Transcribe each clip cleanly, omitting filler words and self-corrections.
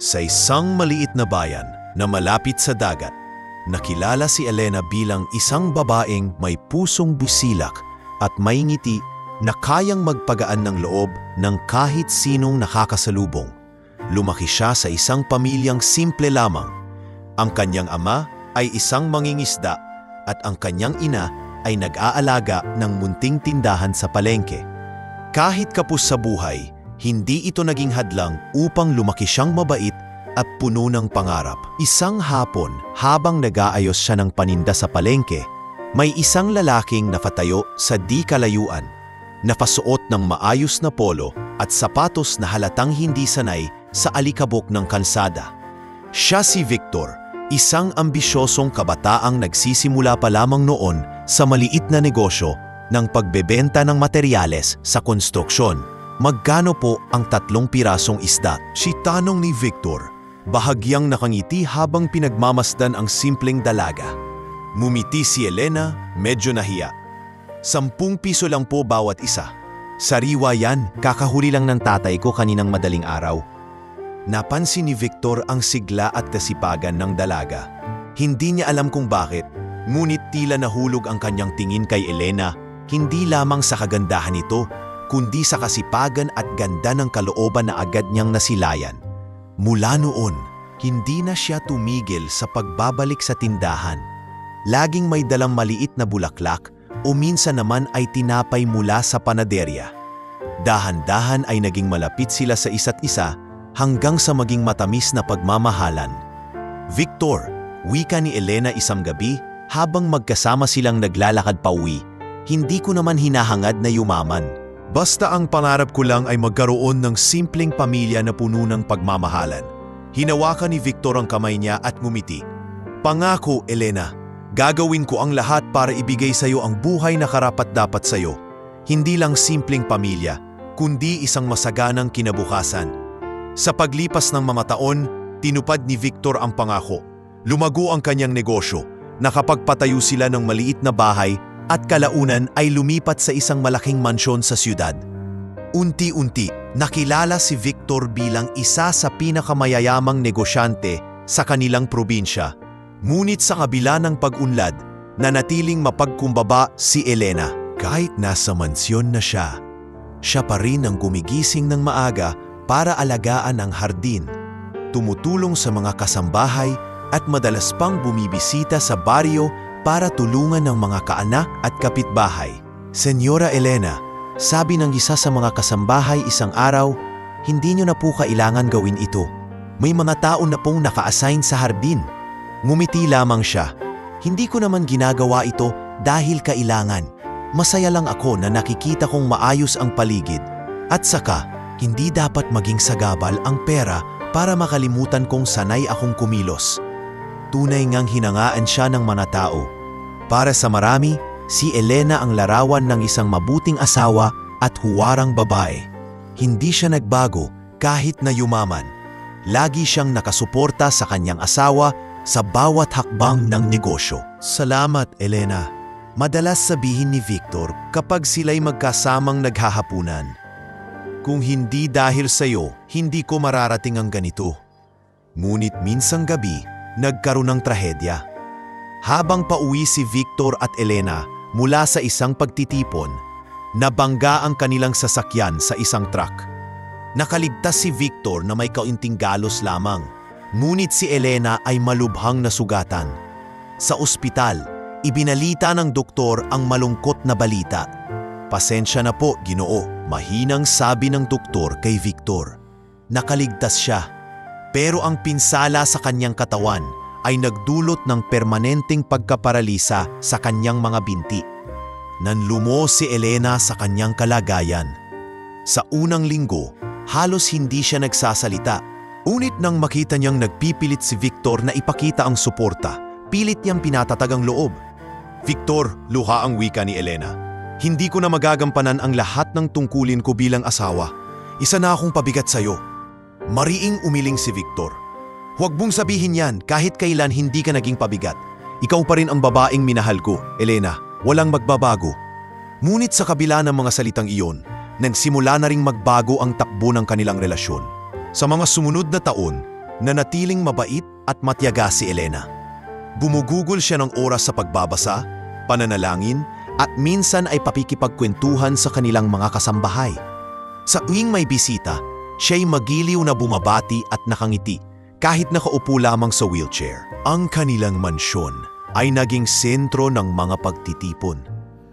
Sa isang maliit na bayan na malapit sa dagat, nakilala si Elena bilang isang babaeng may pusong busilak at may ngiti na kayang magpagaan ng loob ng kahit sinong nakakasalubong. Lumaki siya sa isang pamilyang simple lamang. Ang kanyang ama ay isang mangingisda at ang kanyang ina ay nag-aalaga ng munting tindahan sa palengke. Kahit kapos sa buhay, hindi ito naging hadlang upang lumaki siyang mabait at puno ng pangarap. Isang hapon, habang nag-aayos siya ng paninda sa palengke, may isang lalaking nakatayo sa di kalayuan, napasuot ng maayos na polo at sapatos na halatang hindi sanay sa alikabok ng kalsada. Siya si Victor, isang ambisyosong kabataang nagsisimula pa lamang noon sa maliit na negosyo ng pagbebenta ng materyales sa konstruksyon. Magkano po ang 3 pirasong isda? Si tanong ni Victor, bahagyang nakangiti habang pinagmamasdan ang simpleng dalaga. Mumiti si Elena, medyo nahiya. 10 piso lang po bawat isa. Sariwa yan, kakahuli lang ng tatay ko kaninang madaling araw. Napansin ni Victor ang sigla at kasipagan ng dalaga. Hindi niya alam kung bakit, ngunit tila nahulog ang kanyang tingin kay Elena, hindi lamang sa kagandahan nito, kundi sa kasipagan at ganda ng kalooban na agad niyang nasilayan. Mula noon, hindi na siya tumigil sa pagbabalik sa tindahan. Laging may dalang maliit na bulaklak o minsan naman ay tinapay mula sa panaderya. Dahan-dahan ay naging malapit sila sa isa't isa hanggang sa maging matamis na pagmamahalan. Victor, wika ni Elena isang gabi habang magkasama silang naglalakad pauwi, hindi ko naman hinahangad na yumaman. Basta ang pangarap ko lang ay magkaroon ng simpleng pamilya na puno ng pagmamahalan. Hinawakan ni Victor ang kamay niya at ngumiti. Pangako, Elena, gagawin ko ang lahat para ibigay sa iyo ang buhay na karapat-dapat sa iyo. Hindi lang simpleng pamilya, kundi isang masaganang kinabukasan. Sa paglipas ng mga taon, tinupad ni Victor ang pangako. Lumago ang kanyang negosyo, nakapagpatayo sila ng maliit na bahay at kalaunan ay lumipat sa isang malaking mansyon sa siyudad. Unti-unti, nakilala si Victor bilang isa sa pinakamayayamang negosyante sa kanilang probinsya. Ngunit sa kabila ng pag-unlad, nanatiling mapagkumbaba si Elena. Kahit nasa mansyon na siya pa rin ang gumigising ng maaga para alagaan ang hardin, tumutulong sa mga kasambahay at madalas pang bumibisita sa baryo para tulungan ng mga kaanak at kapitbahay. Senyora Elena, sabi ng isa sa mga kasambahay isang araw, hindi niyo na po kailangan gawin ito. May mga tao na pong naka-assign sa hardin. Ngumiti lamang siya. Hindi ko naman ginagawa ito dahil kailangan. Masaya lang ako na nakikita kong maayos ang paligid. At saka, hindi dapat maging sagabal ang pera para makalimutan kong sanay akong kumilos. Tunay ngang hinangaan siya ng mga tao. Para sa marami, si Elena ang larawan ng isang mabuting asawa at huwarang babae. Hindi siya nagbago kahit na yumaman. Lagi siyang nakasuporta sa kanyang asawa sa bawat hakbang ng negosyo. Salamat, Elena. Madalas sabihin ni Victor kapag sila'y magkasamang naghahapunan. Kung hindi dahil sa'yo, hindi ko mararating ang ganito. Ngunit minsang gabi, nagkaroon ng trahedya. Habang pauwi si Victor at Elena mula sa isang pagtitipon, nabangga ang kanilang sasakyan sa isang truck. Nakaligtas si Victor na may kaunting galos lamang, ngunit si Elena ay malubhang nasugatan. Sa ospital, ibinalita ng doktor ang malungkot na balita. Pasensya na po, Ginoo, mahinang sabi ng doktor kay Victor. Nakaligtas siya. Pero ang pinsala sa kanyang katawan ay nagdulot ng permanenteng pagkaparalisa sa kanyang mga binti. Nanlumo si Elena sa kanyang kalagayan. Sa unang linggo, halos hindi siya nagsasalita. Ngunit nang makita niyang nagpipilit si Victor na ipakita ang suporta, pilit niyang pinatatag ang loob. Victor, luha ang wika ni Elena. Hindi ko na magagampanan ang lahat ng tungkulin ko bilang asawa. Isa na akong pabigat sa'yo. Mariing umiling si Victor. Huwag mong sabihin yan kahit kailan hindi ka naging pabigat. Ikaw pa rin ang babaeng minahal ko, Elena. Walang magbabago. Ngunit sa kabila ng mga salitang iyon, nagsimula na ring magbago ang takbo ng kanilang relasyon. Sa mga sumunod na taon, nanatiling mabait at matiyaga si Elena. Bumugugol siya ng oras sa pagbabasa, pananalangin, at minsan ay papikipagkwentuhan sa kanilang mga kasambahay. Sa tuwing may bisita, siya'y magiliw na bumabati at nakangiti kahit nakaupo lamang sa wheelchair. Ang kanilang mansyon ay naging sentro ng mga pagtitipon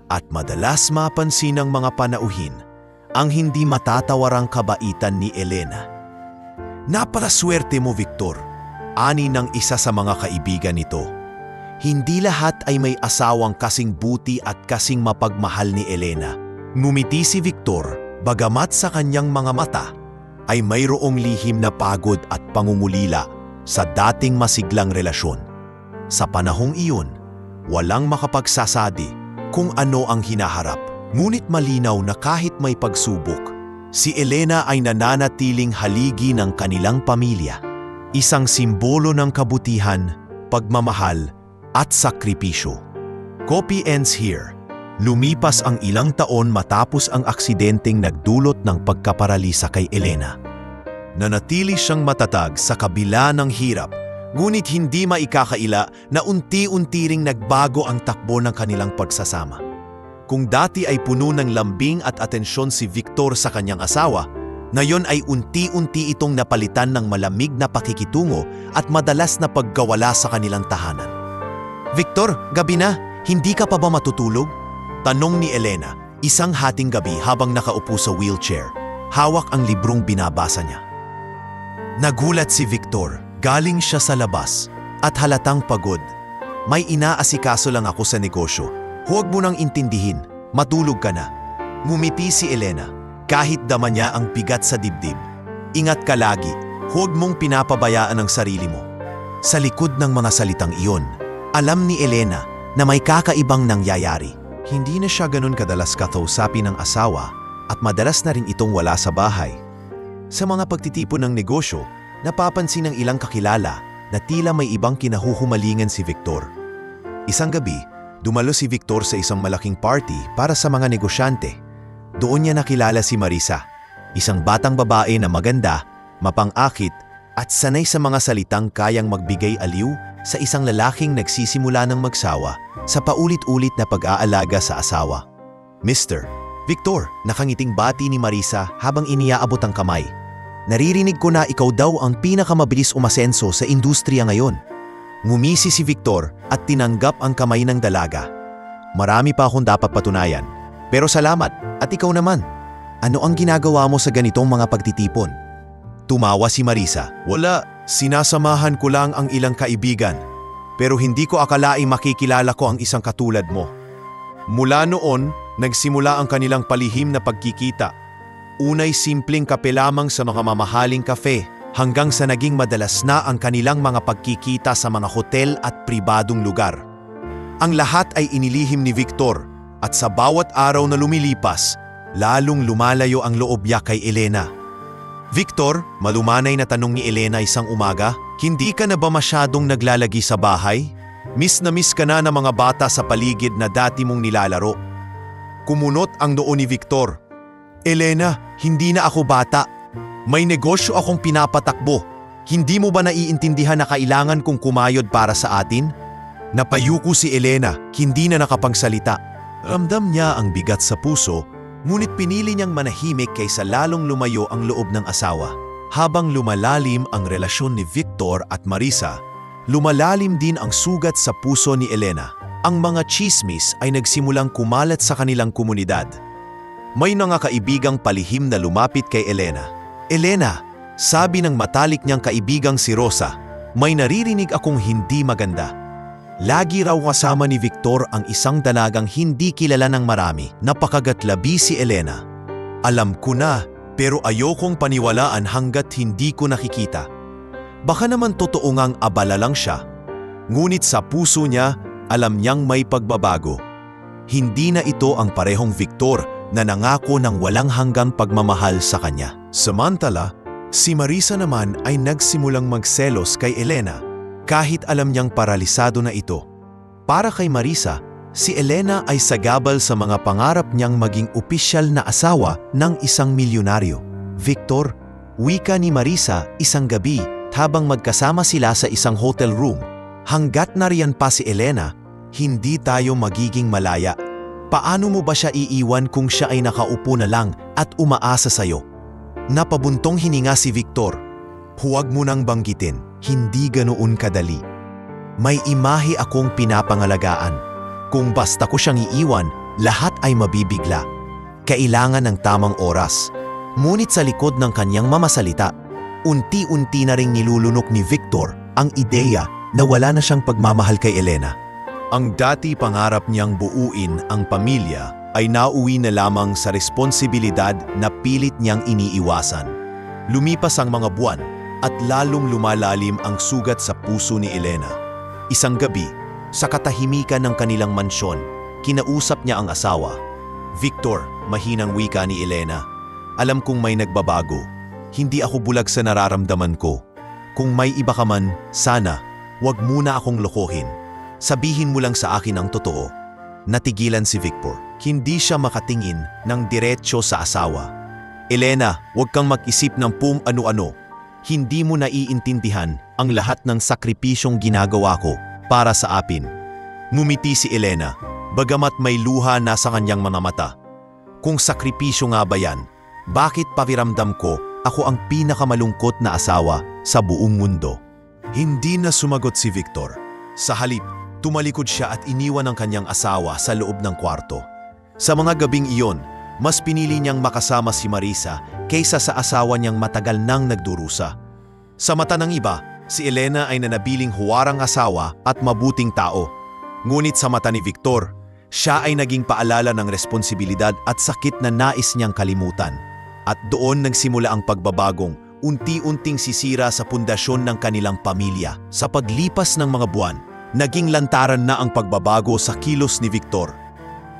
at madalas mapansin ng mga panauhin ang hindi matatawarang kabaitan ni Elena. Napakaswerte mo, Victor, ani ng isa sa mga kaibigan nito. Hindi lahat ay may asawang kasing buti at kasing mapagmahal ni Elena. Ngumiti si Victor, bagamat sa kanyang mga mata ay mayroong lihim na pagod at pangungulila sa dating masiglang relasyon. Sa panahong iyon, walang makapagsasabi kung ano ang hinaharap. Ngunit malinaw na kahit may pagsubok, si Elena ay nananatiling haligi ng kanilang pamilya. Isang simbolo ng kabutihan, pagmamahal, at sakripisyo. Copy ends here. Lumipas ang ilang taon matapos ang aksidenteng nagdulot ng pagkaparalisa kay Elena. Nanatili siyang matatag sa kabila ng hirap, ngunit hindi maikakaila na unti-unti ring nagbago ang takbo ng kanilang pagsasama. Kung dati ay puno ng lambing at atensyon si Victor sa kanyang asawa, ngayon ay unti-unti itong napalitan ng malamig na pakikitungo at madalas na paggawala sa kanilang tahanan. "Victor, gabi na, hindi ka pa ba matutulog?" tanong ni Elena, isang hating gabi habang nakaupo sa wheelchair. Hawak ang librong binabasa niya. Nagulat si Victor, galing siya sa labas at halatang pagod. "May inaasikaso lang ako sa negosyo. Huwag mo nang intindihin, matulog ka na." Ngumiti si Elena, kahit dama niya ang bigat sa dibdib. "Ingat ka lagi, huwag mong pinapabayaan ang sarili mo." Sa likod ng mga salitang iyon, alam ni Elena na may kakaibang nangyayari. Hindi na siya ganun kadalas kausapin ng asawa at madalas na rin itong wala sa bahay. Sa mga pagtitipon ng negosyo, napapansin ng ilang kakilala na tila may ibang kinahuhumalingan si Victor. Isang gabi, dumalo si Victor sa isang malaking party para sa mga negosyante. Doon niya nakilala si Marisa, isang batang babae na maganda, mapang-akit at sanay sa mga salitang kayang magbigay aliw sa isang lalaking nagsisimula ng magsawa sa paulit-ulit na pag-aalaga sa asawa. "Mr. Victor," nakangiting bati ni Marisa habang iniaabot ang kamay. "Naririnig ko na ikaw daw ang pinakamabilis umasenso sa industriya ngayon." Ngumisi si Victor at tinanggap ang kamay ng dalaga. "Marami pa akong dapat patunayan. Pero salamat, at ikaw naman. Ano ang ginagawa mo sa ganitong mga pagtitipon?" Tumawa si Marisa. "Wala, sinasamahan ko lang ang ilang kaibigan. Pero hindi ko akalaing makikilala ko ang isang katulad mo." Mula noon, nagsimula ang kanilang palihim na pagkikita. Unay simpleng kape lamang sa mga mamahaling kafe, hanggang sa naging madalas na ang kanilang mga pagkikita sa mga hotel at pribadong lugar. Ang lahat ay inilihim ni Victor, at sa bawat araw na lumilipas, lalong lumalayo ang loob niya kay Elena. "Victor," malumanay na tanong ni Elena isang umaga, "hindi ka na ba masyadong naglalagi sa bahay? Miss na miss ka na ng mga bata sa paligid na dati mong nilalaro." Kumunot ang noo ni Victor. "Elena, hindi na ako bata. May negosyo akong pinapatakbo. Hindi mo ba naiintindihan na kailangan kong kumayod para sa atin?" Napayuko si Elena, hindi na nakapagsalita. Ramdam niya ang bigat sa puso, ngunit pinili niyang manahimik kaysa lalong lumayo ang loob ng asawa. Habang lumalalim ang relasyon ni Victor at Marisa, lumalalim din ang sugat sa puso ni Elena. Ang mga chismis ay nagsimulang kumalat sa kanilang komunidad. May mga kaibigang palihim na lumapit kay Elena. "Elena," sabi ng matalik niyang kaibigang si Rosa, "may naririnig akong hindi maganda. Lagi raw kasama ni Victor ang isang dalagang hindi kilala ng marami." Napakagatlabi si Elena. "Alam ko na, pero ayokong paniwalaan hanggat hindi ko nakikita. Baka naman totoo ngang abala lang siya." Ngunit sa puso niya, alam niyang may pagbabago. Hindi na ito ang parehong Victor na nangako ng walang hanggang pagmamahal sa kanya. Samantala, si Marisa naman ay nagsimulang magselos kay Elena kahit alam niyang paralisado na ito. Para kay Marisa, si Elena ay sagabal sa mga pangarap niyang maging opisyal na asawa ng isang milyonaryo. "Victor," wika ni Marisa isang gabi habang magkasama sila sa isang hotel room. Hanggat nariyan pa si Elena, hindi tayo magiging malaya. Paano mo ba siya iiwan kung siya ay nakaupo na lang at umaasa sa'yo? Napabuntong hininga si Victor. Huwag mo nang banggitin, hindi ganoon kadali. May imahe akong pinapangalagaan. Kung basta ko siyang iiwan, lahat ay mabibigla. Kailangan ng tamang oras. Ngunit sa likod ng kanyang mamasalita, unti-unti na ring nilulunok ni Victor ang ideya na wala na siyang pagmamahal kay Elena. Ang dati pangarap niyang buuin ang pamilya ay nauwi na lamang sa responsibilidad na pilit niyang iniiwasan. Lumipas ang mga buwan at lalong lumalalim ang sugat sa puso ni Elena. Isang gabi, sa katahimikan ng kanilang mansyon, kinausap niya ang asawa. "Victor," mahinang wika ni Elena, "alam kong may nagbabago. Hindi ako bulag sa nararamdaman ko. Kung may iba ka man, sana, wag muna akong lokohin. Sabihin mo lang sa akin ang totoo." Natigilan si Victor. Hindi siya makatingin ng diretsyo sa asawa. "Elena, huwag kang mag-isip ng ano-ano. Hindi mo naiintindihan ang lahat ng sakripisyong ginagawa ko para sa apin." Ngumiti si Elena, bagamat may luha na sa kanyang mga mata. "Kung sakripisyo nga ba yan, bakit pakiramdam ko ako ang pinakamalungkot na asawa sa buong mundo?" Hindi na sumagot si Victor. Sa halip, tumalikod siya at iniwan ang kanyang asawa sa loob ng kwarto. Sa mga gabing iyon, mas pinili niyang makasama si Marisa kaysa sa asawa niyang matagal nang nagdurusa. Sa mata ng iba, si Elena ay nanabiling huwarang asawa at mabuting tao. Ngunit sa mata ni Victor, siya ay naging paalala ng responsibilidad at sakit na nais niyang kalimutan. At doon nagsimula ang pagbabagong unti-unting sisira sa pundasyon ng kanilang pamilya. Sa paglipas ng mga buwan, naging lantaran na ang pagbabago sa kilos ni Victor.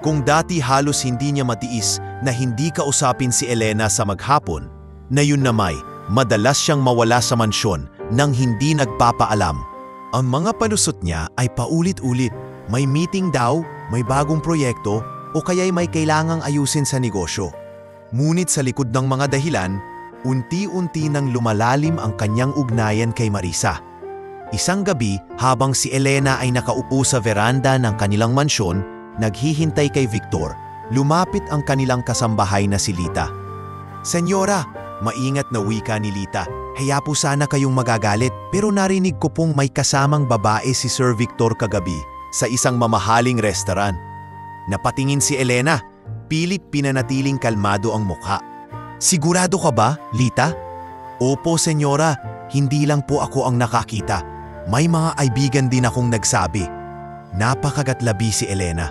Kung dati halos hindi niya matiis na hindi kausapin si Elena sa maghapon, ngayon na madalas siyang mawala sa mansyon nang hindi nagpapaalam. Ang mga palusot niya ay paulit-ulit. May meeting daw, may bagong proyekto, o kaya'y may kailangang ayusin sa negosyo. Ngunit sa likod ng mga dahilan, unti-unti nang lumalalim ang kanyang ugnayan kay Marisa. Isang gabi, habang si Elena ay nakaupo sa veranda ng kanilang mansyon, naghihintay kay Victor, lumapit ang kanilang kasambahay na si Lita. "Senyora," maingat na wika ni Lita, "Haya po sana kayong magagalit, pero narinig ko pong may kasamang babae si Sir Victor kagabi sa isang mamahaling restaurant." Napatingin si Elena, pilit pinanatiling kalmado ang mukha. "Sigurado ka ba, Lita?" "Opo, senyora, hindi lang po ako ang nakakita. May mga kaibigan din akong nagsabi." Napakagatlabi si Elena.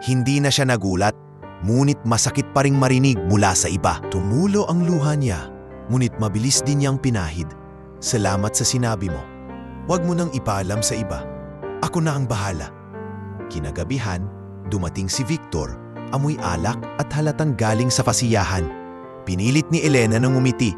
Hindi na siya nagulat, ngunit masakit pa ring marinig mula sa iba. Tumulo ang luha niya, ngunit mabilis din niyang pinahid. "Salamat sa sinabi mo. Huwag mo nang ipaalam sa iba. Ako na ang bahala." Kinagabihan, dumating si Victor, amoy alak at halatang galing sa kasiyahan. Pinilit ni Elena nang umiti.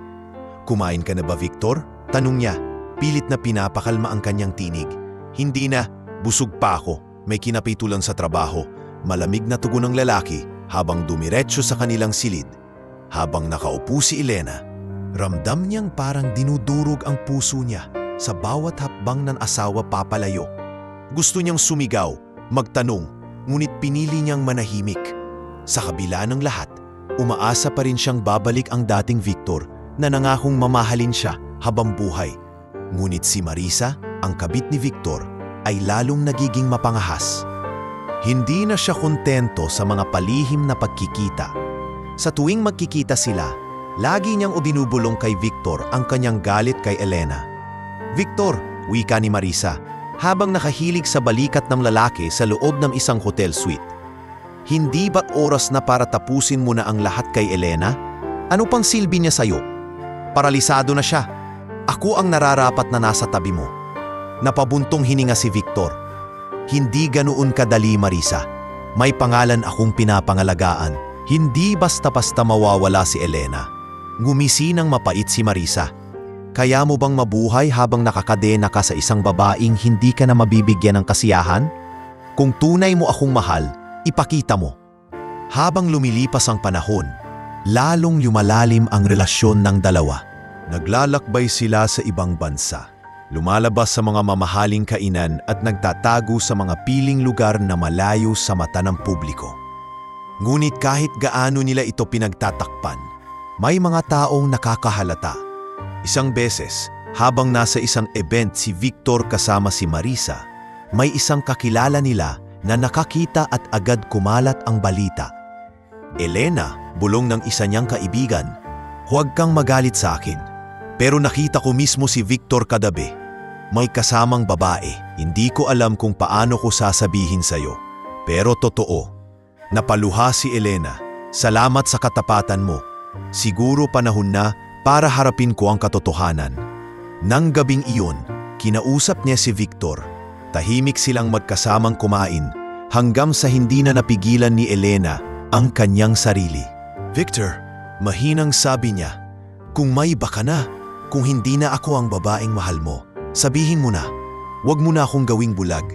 "Kumain ka na ba, Victor?" tanong niya. Pilit na pinapakalma ang kanyang tinig. "Hindi na, busog pa ako. May kinapitulan sa trabaho." Malamig na tugon ng lalaki habang dumiretso sa kanilang silid. Habang nakaupo si Elena, ramdam niyang parang dinudurog ang puso niya sa bawat hakbang ng asawa papalayo. Gusto niyang sumigaw, magtanong, ngunit pinili niyang manahimik. Sa kabila ng lahat, umaasa pa rin siyang babalik ang dating Victor na nangakong mamahalin siya habang buhay. Ngunit si Marisa, ang kabit ni Victor, ay lalong nagiging mapangahas. Hindi na siya kontento sa mga palihim na pagkikita. Sa tuwing magkikita sila, lagi niyang ibinubulong kay Victor ang kanyang galit kay Elena. "Victor," wika ni Marisa, habang nakahilig sa balikat ng lalaki sa loob ng isang hotel suite. "Hindi ba't oras na para tapusin mo na ang lahat kay Elena? Ano pang silbi niya sa'yo? Paralisado na siya. Ako ang nararapat na nasa tabi mo." Napabuntong hininga si Victor. "Hindi ganoon kadali, Marisa. May pangalan akong pinapangalagaan. Hindi basta-basta mawawala si Elena." Ngumisi ng mapait si Marisa. "Kaya mo bang mabuhay habang nakakadena ka sa isang babaeng hindi ka na mabibigyan ng kasiyahan? Kung tunay mo akong mahal, ipakita mo." Habang lumilipas ang panahon, lalong lumalalim ang relasyon ng dalawa. Naglalakbay sila sa ibang bansa. Lumalabas sa mga mamahaling kainan at nagtatago sa mga piling lugar na malayo sa mata ng publiko. Ngunit kahit gaano nila ito pinagtatakpan, may mga taong nakakahalata. Isang beses, habang nasa isang event si Victor kasama si Marisa, may isang kakilala nila na nakakita at agad kumalat ang balita. Elena, bulong ng isa niyang kaibigan, "Huwag kang magalit sa akin. Pero nakita ko mismo si Victor kadabi. May kasamang babae. Hindi ko alam kung paano ko sasabihin sa'yo. Pero totoo." Napaluha si Elena. "Salamat sa katapatan mo. Siguro panahon na para harapin ko ang katotohanan." Nang gabing iyon, kinausap niya si Victor. Tahimik silang magkasamang kumain hanggang sa hindi na napigilan ni Elena ang kanyang sarili. "Victor," mahinang sabi niya, "kung may iba ka na, kung hindi na ako ang babaeng mahal mo, sabihin mo na. Huwag mo na akong gawing bulag."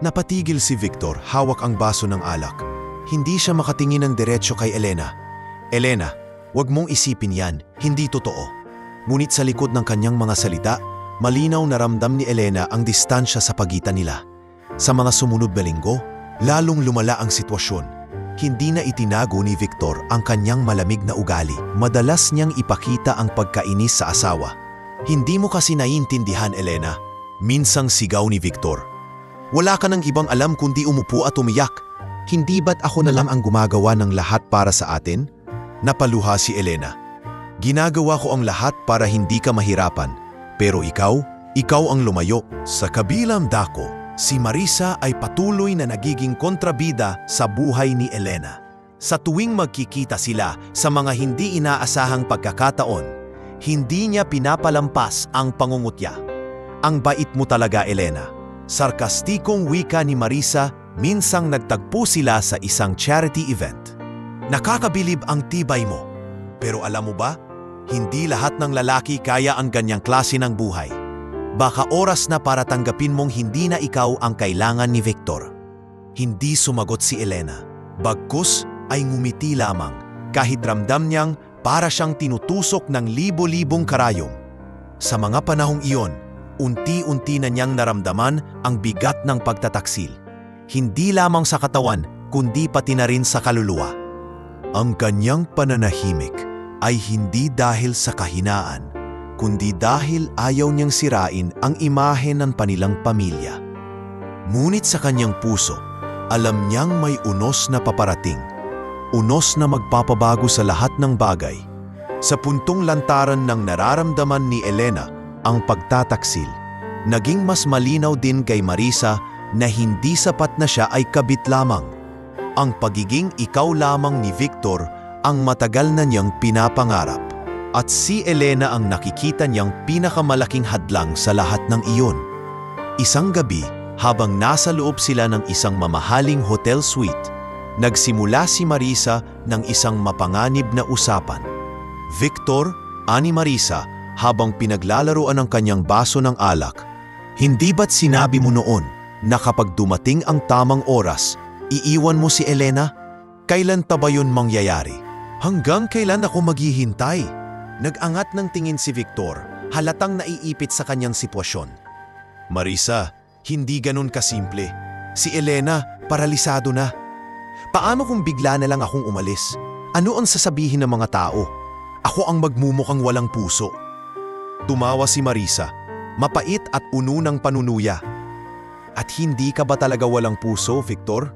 Napatigil si Victor, hawak ang baso ng alak. Hindi siya makatingin ng diretsyo kay Elena. "Elena, huwag mong isipin yan, hindi totoo." Ngunit sa likod ng kanyang mga salita, malinaw na ramdam ni Elena ang distansya sa pagitan nila. Sa mga sumunod na linggo, lalong lumala ang sitwasyon. Hindi na itinago ni Victor ang kanyang malamig na ugali. Madalas niyang ipakita ang pagkainis sa asawa. "Hindi mo kasi naiintindihan, Elena." Minsang sigaw ni Victor. "Wala ka nang ibang alam kundi umupo at umiyak. Hindi ba't ako na lang ang gumagawa ng lahat para sa atin?" Napaluha si Elena. "Ginagawa ko ang lahat para hindi ka mahirapan. Pero ikaw ang lumayo." Sa kabilang dako, si Marisa ay patuloy na nagiging kontrabida sa buhay ni Elena. Sa tuwing magkikita sila sa mga hindi inaasahang pagkakataon, hindi niya pinapalampas ang pangungutya. "Ang bait mo talaga, Elena." Sarkastikong wika ni Marisa minsang nagtagpo sila sa isang charity event. "Nakakabilib ang tibay mo. Pero alam mo ba, hindi lahat ng lalaki kaya ang ganyang klase ng buhay. Baka oras na para tanggapin mong hindi na ikaw ang kailangan ni Victor." Hindi sumagot si Elena. Bagkus ay ngumiti lamang kahit ramdam niyang para siyang tinutusok ng libo-libong karayom. Sa mga panahong iyon, unti-unti na niyang naramdaman ang bigat ng pagtataksil. Hindi lamang sa katawan kundi pati na rin sa kaluluwa. Ang kanyang pananahimik ay hindi dahil sa kahinaan, kundi dahil ayaw niyang sirain ang imahe ng kanilang pamilya. Ngunit sa kanyang puso, alam niyang may unos na paparating, unos na magpapabago sa lahat ng bagay. Sa puntong lantaran ng nararamdaman ni Elena ang pagtataksil, naging mas malinaw din kay Marisa na hindi sapat na siya ay kabit lamang. Ang pagiging ikaw lamang ni Victor ang matagal na niyang pinapangarap. At si Elena ang nakikita niyang pinakamalaking hadlang sa lahat ng iyon. Isang gabi, habang nasa loob sila ng isang mamahaling hotel suite, nagsimula si Marisa ng isang mapanganib na usapan. "Victor," ani Marisa habang pinaglalaroan ang kanyang baso ng alak, "hindi ba't sinabi mo noon na kapag dumating ang tamang oras, iiwan mo si Elena? Kailan pa ba yun mangyayari? Hanggang kailan ako maghihintay?" Nag-angat ng tingin si Victor, halatang naiipit sa kanyang sitwasyon. "Marisa, hindi ganun kasimple. Si Elena, paralisado na. Paano kung bigla na lang akong umalis? Ano ang sasabihin ng mga tao? Ako ang magmumukhang walang puso." Tumawa si Marisa, mapait at puno ng panunuya. "At hindi ka ba talaga walang puso, Victor?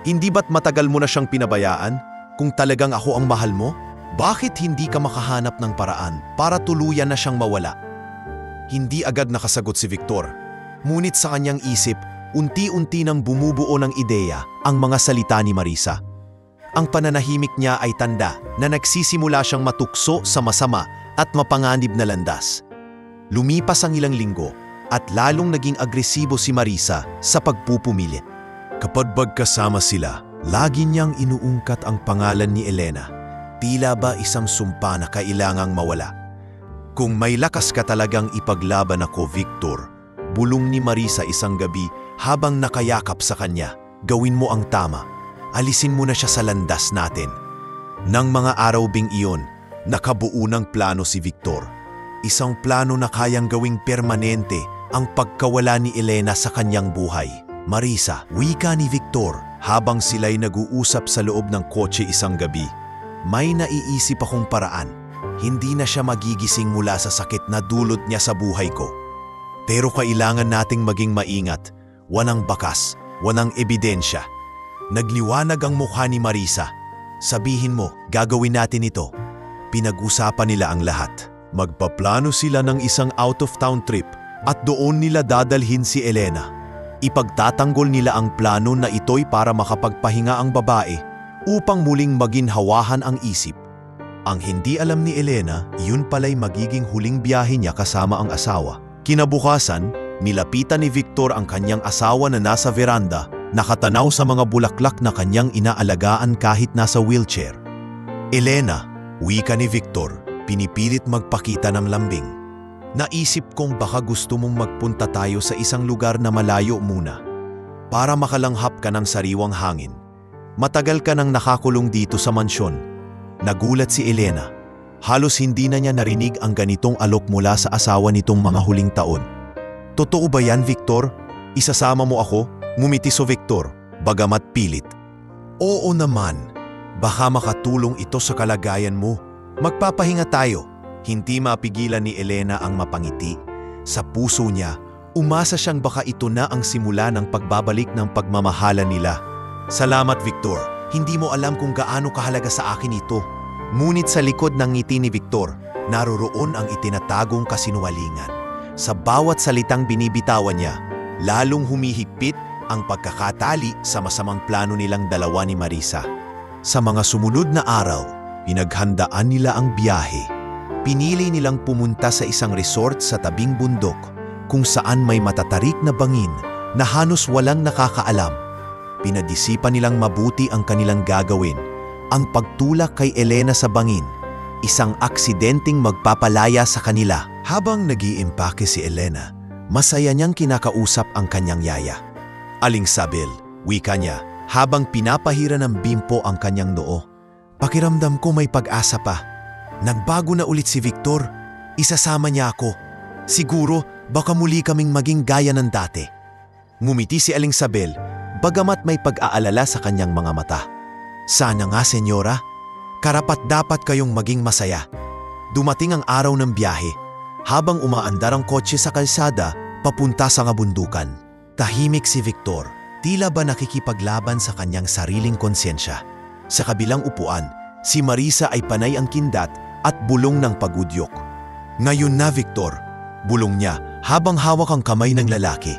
Hindi ba't matagal mo na siyang pinabayaan? Kung talagang ako ang mahal mo, bakit hindi ka makahanap ng paraan para tuluyan na siyang mawala?" Hindi agad nakasagot si Victor. Ngunit sa kanyang isip, unti-unti nang bumubuo ng ideya ang mga salita ni Marisa. Ang pananahimik niya ay tanda na nagsisimula siyang matukso sa masama at mapanganib na landas. Lumipas ang ilang linggo at lalong naging agresibo si Marisa sa pagpupumilit. Kapag magkasama sila, lagi niyang inuungkat ang pangalan ni Elena. Tila ba isang sumpa na kailangang mawala. "Kung may lakas ka talagang ipaglaban ako, Victor," bulong ni Marisa isang gabi habang nakayakap sa kanya, "gawin mo ang tama. Alisin mo na siya sa landas natin." Nang mga araw bing iyon, nakabuo ng plano si Victor. Isang plano na kayang gawing permanente ang pagkawala ni Elena sa kanyang buhay. Marisa, wika ni Victor habang sila'y nag-uusap sa loob ng kotse isang gabi. May naiisip akong paraan. Hindi na siya magigising mula sa sakit na dulot niya sa buhay ko. Pero kailangan nating maging maingat. Walang bakas, walang ebidensya. Nagliwanag ang mukha ni Marisa. Sabihin mo, gagawin natin ito. Pinag-usapan nila ang lahat. Magpaplano sila ng isang out-of-town trip at doon nila dadalhin si Elena. Ipagtatanggol nila ang plano na ito'y para makapagpahinga ang babae upang muling maginhawahan ang isip. Ang hindi alam ni Elena, yun pala'y magiging huling biyahe niya kasama ang asawa. Kinabukasan, nilapitan ni Victor ang kanyang asawa na nasa veranda, nakatanaw sa mga bulaklak na kanyang inaalagaan kahit nasa wheelchair. Elena, wika ni Victor, pinipilit magpakita ng lambing. Naisip kong baka gusto mong magpunta tayo sa isang lugar na malayo muna para makalanghap ka ng sariwang hangin. Matagal ka nang nakakulong dito sa mansyon. Nagulat si Elena. Halos hindi na niya narinig ang ganitong alok mula sa asawa nitong mga huling taon. Totoo ba yan, Victor? Isasama mo ako? Ngumiti si Victor, bagamat pilit. Oo naman. Baka makatulong ito sa kalagayan mo. Magpapahinga tayo. Hindi mapigilan ni Elena ang mapangiti. Sa puso niya, umasa siyang baka ito na ang simula ng pagbabalik ng pagmamahalan nila. Salamat, Victor. Hindi mo alam kung gaano kahalaga sa akin ito. Ngunit sa likod ng ngiti ni Victor, naroroon ang itinatagong kasinungalingan. Sa bawat salitang binibitawan niya, lalong humihigpit ang pagkakatali sa masamang plano nilang dalawa ni Marisa. Sa mga sumunod na araw, pinaghandaan nila ang biyahe. Pinili nilang pumunta sa isang resort sa tabing bundok kung saan may matatarik na bangin na halos walang nakakaalam. Pinag-isipan nilang mabuti ang kanilang gagawin. Ang pagtulak kay Elena sa bangin, isang aksidenteng magpapalaya sa kanila. Habang nag-iimpake si Elena, masaya niyang kinakausap ang kanyang yaya. Aling Sabel, wika niya, habang pinapahira ng bimpo ang kanyang noo. Pakiramdam ko may pag-asa pa. Nagbago na ulit si Victor. Isasama niya ako. Siguro, baka muli kaming maging gaya ng dati. Ngumiti si Aling Sabel, bagamat may pag-aalala sa kanyang mga mata. Sana nga, senyora. Karapat-dapat kayong maging masaya. Dumating ang araw ng biyahe. Habang umaandar ang kotse sa kalsada, papunta sa bundukan. Tahimik si Victor, tila ba nakikipaglaban sa kanyang sariling konsyensya. Sa kabilang upuan, si Marisa ay panay ang kindat at bulong ng pagudyok. Ngayon na, Victor, bulong niya habang hawak ang kamay ng lalaki.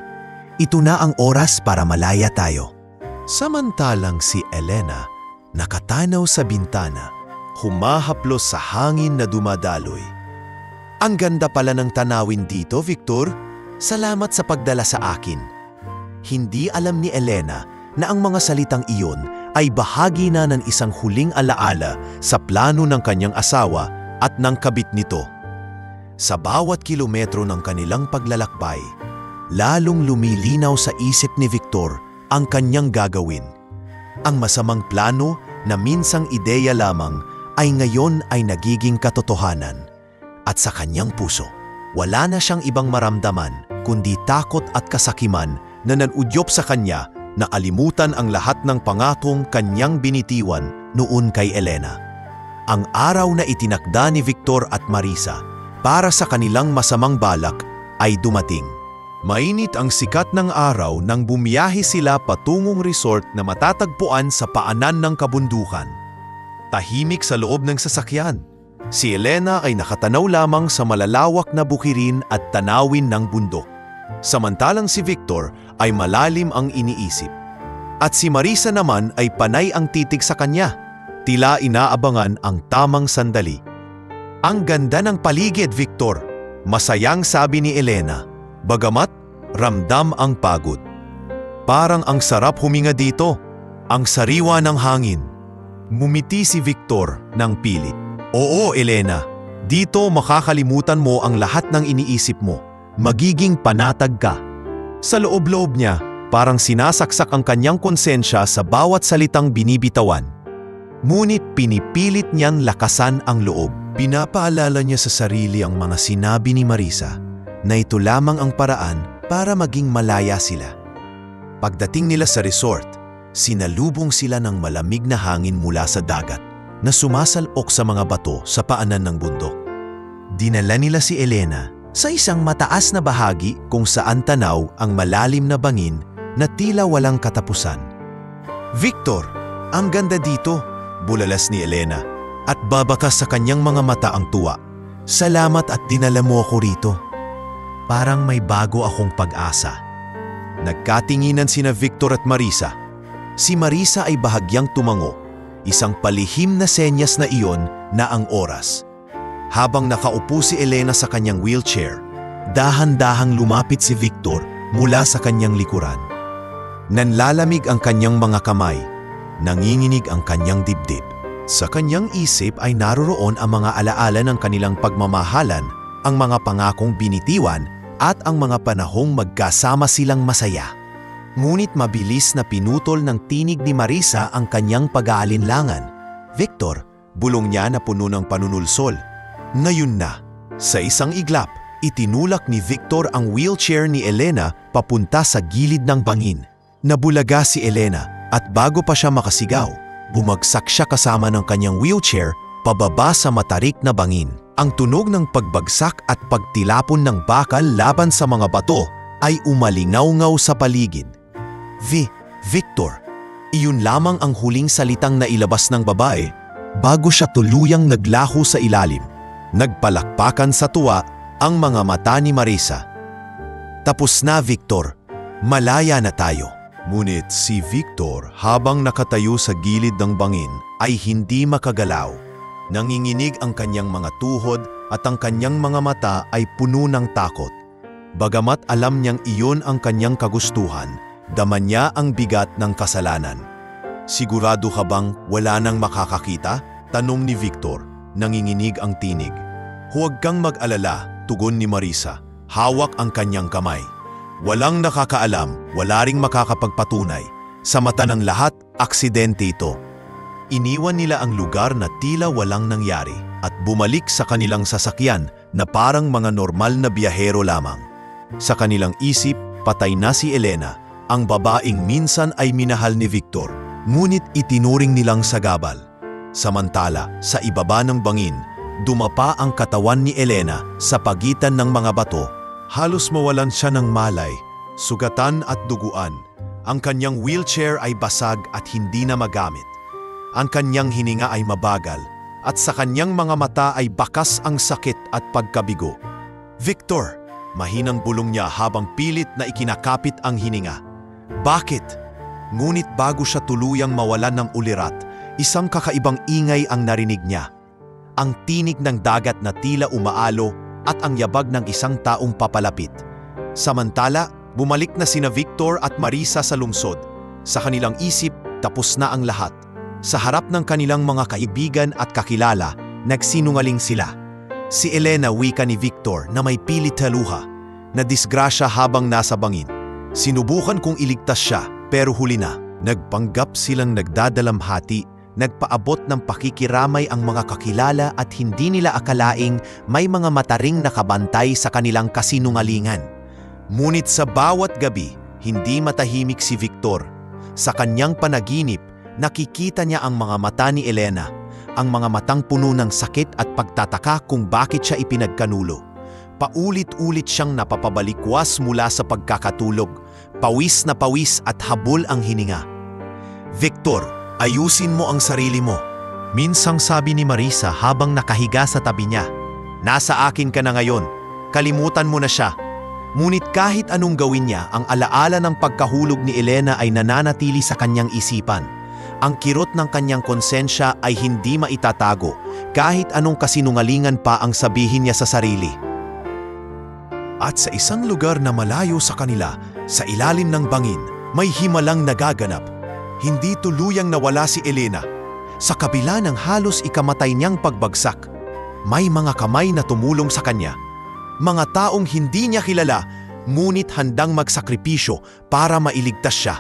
Ito na ang oras para malaya tayo. Samantalang si Elena, nakatanaw sa bintana, humahaplos sa hangin na dumadaloy. Ang ganda pala ng tanawin dito, Victor. Salamat sa pagdala sa akin. Hindi alam ni Elena na ang mga salitang iyon ay bahagi na ng isang huling alaala sa plano ng kanyang asawa at ng kabit nito. Sa bawat kilometro ng kanilang paglalakbay, lalong lumilinaw sa isip ni Victor ang kanyang gagawin. Ang masamang plano na minsang ideya lamang ay ngayon ay nagiging katotohanan. At sa kanyang puso, wala na siyang ibang maramdaman kundi takot at kasakiman na nanudyop sa kanya na kalimutan ang lahat ng pangakong kanyang binitiwan noon kay Elena. Ang araw na itinakda ni Victor at Marisa para sa kanilang masamang balak ay dumating. Mainit ang sikat ng araw nang bumiyahe sila patungong resort na matatagpuan sa paanan ng kabundukan. Tahimik sa loob ng sasakyan. Si Elena ay nakatanaw lamang sa malalawak na bukirin at tanawin ng bundok. Samantalang si Victor ay malalim ang iniisip. At si Marisa naman ay panay ang titig sa kanya. Tila inaabangan ang tamang sandali. Ang ganda ng paligid, Victor. Masayang sabi ni Elena. Bagamat, ramdam ang pagod. Parang ang sarap huminga dito. Ang sariwa ng hangin. Mumiti si Victor ng pilit. Oo, Elena. Dito makakalimutan mo ang lahat ng iniisip mo. Magiging panatag ka. Sa loob-loob niya, parang sinasaksak ang kanyang konsensya sa bawat salitang binibitawan. Ngunit pinipilit niyang lakasan ang loob. Pinapaalala niya sa sarili ang mga sinabi ni Marisa na ito lamang ang paraan para maging malaya sila. Pagdating nila sa resort, sinalubong sila ng malamig na hangin mula sa dagat na sumasalok sa mga bato sa paanan ng bundok. Dinala nila si Elena sa isang mataas na bahagi kung saan tanaw ang malalim na bangin na tila walang katapusan. "Victor, ang ganda dito," bulalas ni Elena at babakas sa kanyang mga mata ang tuwa. "Salamat at dinala mo ako rito. Parang may bago akong pag-asa." Nagkatinginan sina Victor at Marisa. Si Marisa ay bahagyang tumango, isang palihim na senyas na iyon na ang oras. Habang nakaupo si Elena sa kanyang wheelchair, dahan-dahang lumapit si Victor mula sa kanyang likuran. Nanlalamig ang kanyang mga kamay, nanginginig ang kanyang dibdib. Sa kanyang isip ay naroroon ang mga alaala ng kanilang pagmamahalan, ang mga pangakong binitiwan at ang mga panahong magkasama silang masaya. Ngunit mabilis na pinutol ng tinig ni Marisa ang kanyang pag-aalinlangan. "Victor," bulong niya na puno ng panunulsol. Ngayon na, sa isang iglap, itinulak ni Victor ang wheelchair ni Elena papunta sa gilid ng bangin. Nabulaga si Elena at bago pa siya makasigaw, bumagsak siya kasama ng kanyang wheelchair pababa sa matarik na bangin. Ang tunog ng pagbagsak at pagtilapon ng bakal laban sa mga bato ay umalingaw-ngaw sa paligid. Victor, iyon lamang ang huling salitang nailabas ng babae bago siya tuluyang naglaho sa ilalim. Nagpalakpakan sa tuwa ang mga mata ni Marisa. "Tapos na, Victor. Malaya na tayo." Ngunit si Victor, habang nakatayo sa gilid ng bangin, ay hindi makagalaw. Nanginginig ang kanyang mga tuhod at ang kanyang mga mata ay puno ng takot. Bagamat alam niyang iyon ang kanyang kagustuhan, dama niya ang bigat ng kasalanan. "Sigurado ka bang wala nang makakakita?" tanong ni Victor. Nanginginig ang tinig. "Huwag kang mag-alala," tugon ni Marisa. Hawak ang kanyang kamay. "Walang nakakaalam, wala ring makakapagpatunay. Sa mata ng lahat, aksidente ito." Iniwan nila ang lugar na tila walang nangyari at bumalik sa kanilang sasakyan na parang mga normal na biyahero lamang. Sa kanilang isip, patay na si Elena, ang babaeng minsan ay minahal ni Victor, ngunit itinuring nilang sagabal. Samantala, sa ibaba ng bangin, dumapa ang katawan ni Elena sa pagitan ng mga bato. Halos mawalan siya ng malay, sugatan at duguan. Ang kanyang wheelchair ay basag at hindi na magamit. Ang kanyang hininga ay mabagal at sa kanyang mga mata ay bakas ang sakit at pagkabigo. "Victor," mahinang bulong niya habang pilit na ikinakapit ang hininga. "Bakit?" Ngunit bago siya tuluyang mawalan ng ulirat, isang kakaibang ingay ang narinig niya. Ang tinig ng dagat na tila umaalo at ang yabag ng isang taong papalapit. Samantala, bumalik na sina Victor at Marisa sa lungsod. Sa kanilang isip, tapos na ang lahat. Sa harap ng kanilang mga kaibigan at kakilala, nagsinungaling sila. Si Elena, wika ni Victor na may pilit na luha, na disgrasya habang nasa bangin. Sinubukan kong iligtas siya, pero huli na. Nagpanggap silang nagdadalamhati, nagpaabot ng pakikiramay ang mga kakilala at hindi nila akalaing may mga mataring nakabantay sa kanilang kasinungalingan. Ngunit sa bawat gabi, hindi matahimik si Victor. Sa kanyang panaginip, nakikita niya ang mga mata ni Elena, ang mga matang puno ng sakit at pagtataka kung bakit siya ipinagkanulo. Paulit-ulit siyang napapabalikwas mula sa pagkakatulog, pawis na pawis at habol ang hininga. "Victor, ayusin mo ang sarili mo," minsang sabi ni Marisa habang nakahiga sa tabi niya. "Nasa akin ka na ngayon, kalimutan mo na siya." Ngunit kahit anong gawin niya, ang alaala ng pagkahulog ni Elena ay nananatili sa kanyang isipan. Ang kirot ng kanyang konsensya ay hindi maitatago, kahit anong kasinungalingan pa ang sabihin niya sa sarili. At sa isang lugar na malayo sa kanila, sa ilalim ng bangin, may himalang nagaganap. Hindi tuluyang nawala si Elena. Sa kabila ng halos ikamatay niyang pagbagsak, may mga kamay na tumulong sa kanya. Mga taong hindi niya kilala, ngunit handang magsakripisyo para mailigtas siya.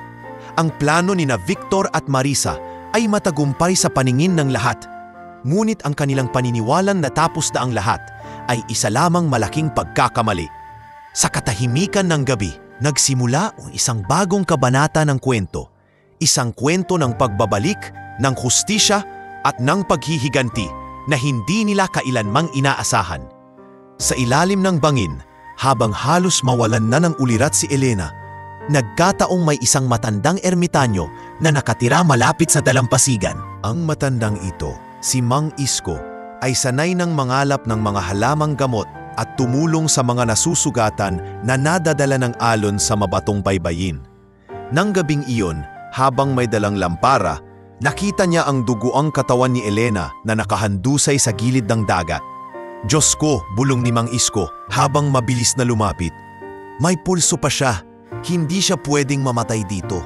Ang plano ni na Victor at Marisa ay matagumpay sa paningin ng lahat. Ngunit ang kanilang paniniwalang natapos na ang lahat ay isa lamang malaking pagkakamali. Sa katahimikan ng gabi, nagsimula ang isang bagong kabanata ng kwento. Isang kwento ng pagbabalik, ng hustisya at ng paghihiganti na hindi nila kailanmang inaasahan. Sa ilalim ng bangin, habang halos mawalan na ng ulirat si Elena, nagkataong may isang matandang ermitanyo na nakatira malapit sa dalampasigan. Ang matandang ito, si Mang Isko, ay sanay ng mangalap ng mga halamang gamot at tumulong sa mga nasusugatan na nadadala ng alon sa mabatong baybayin. Nang gabing iyon, habang may dalang lampara, nakita niya ang duguang katawan ni Elena na nakahandusay sa gilid ng dagat. "Diyos ko," bulong ni Mang Isko habang mabilis na lumapit. "May pulso pa siya. Hindi siya pwedeng mamatay dito."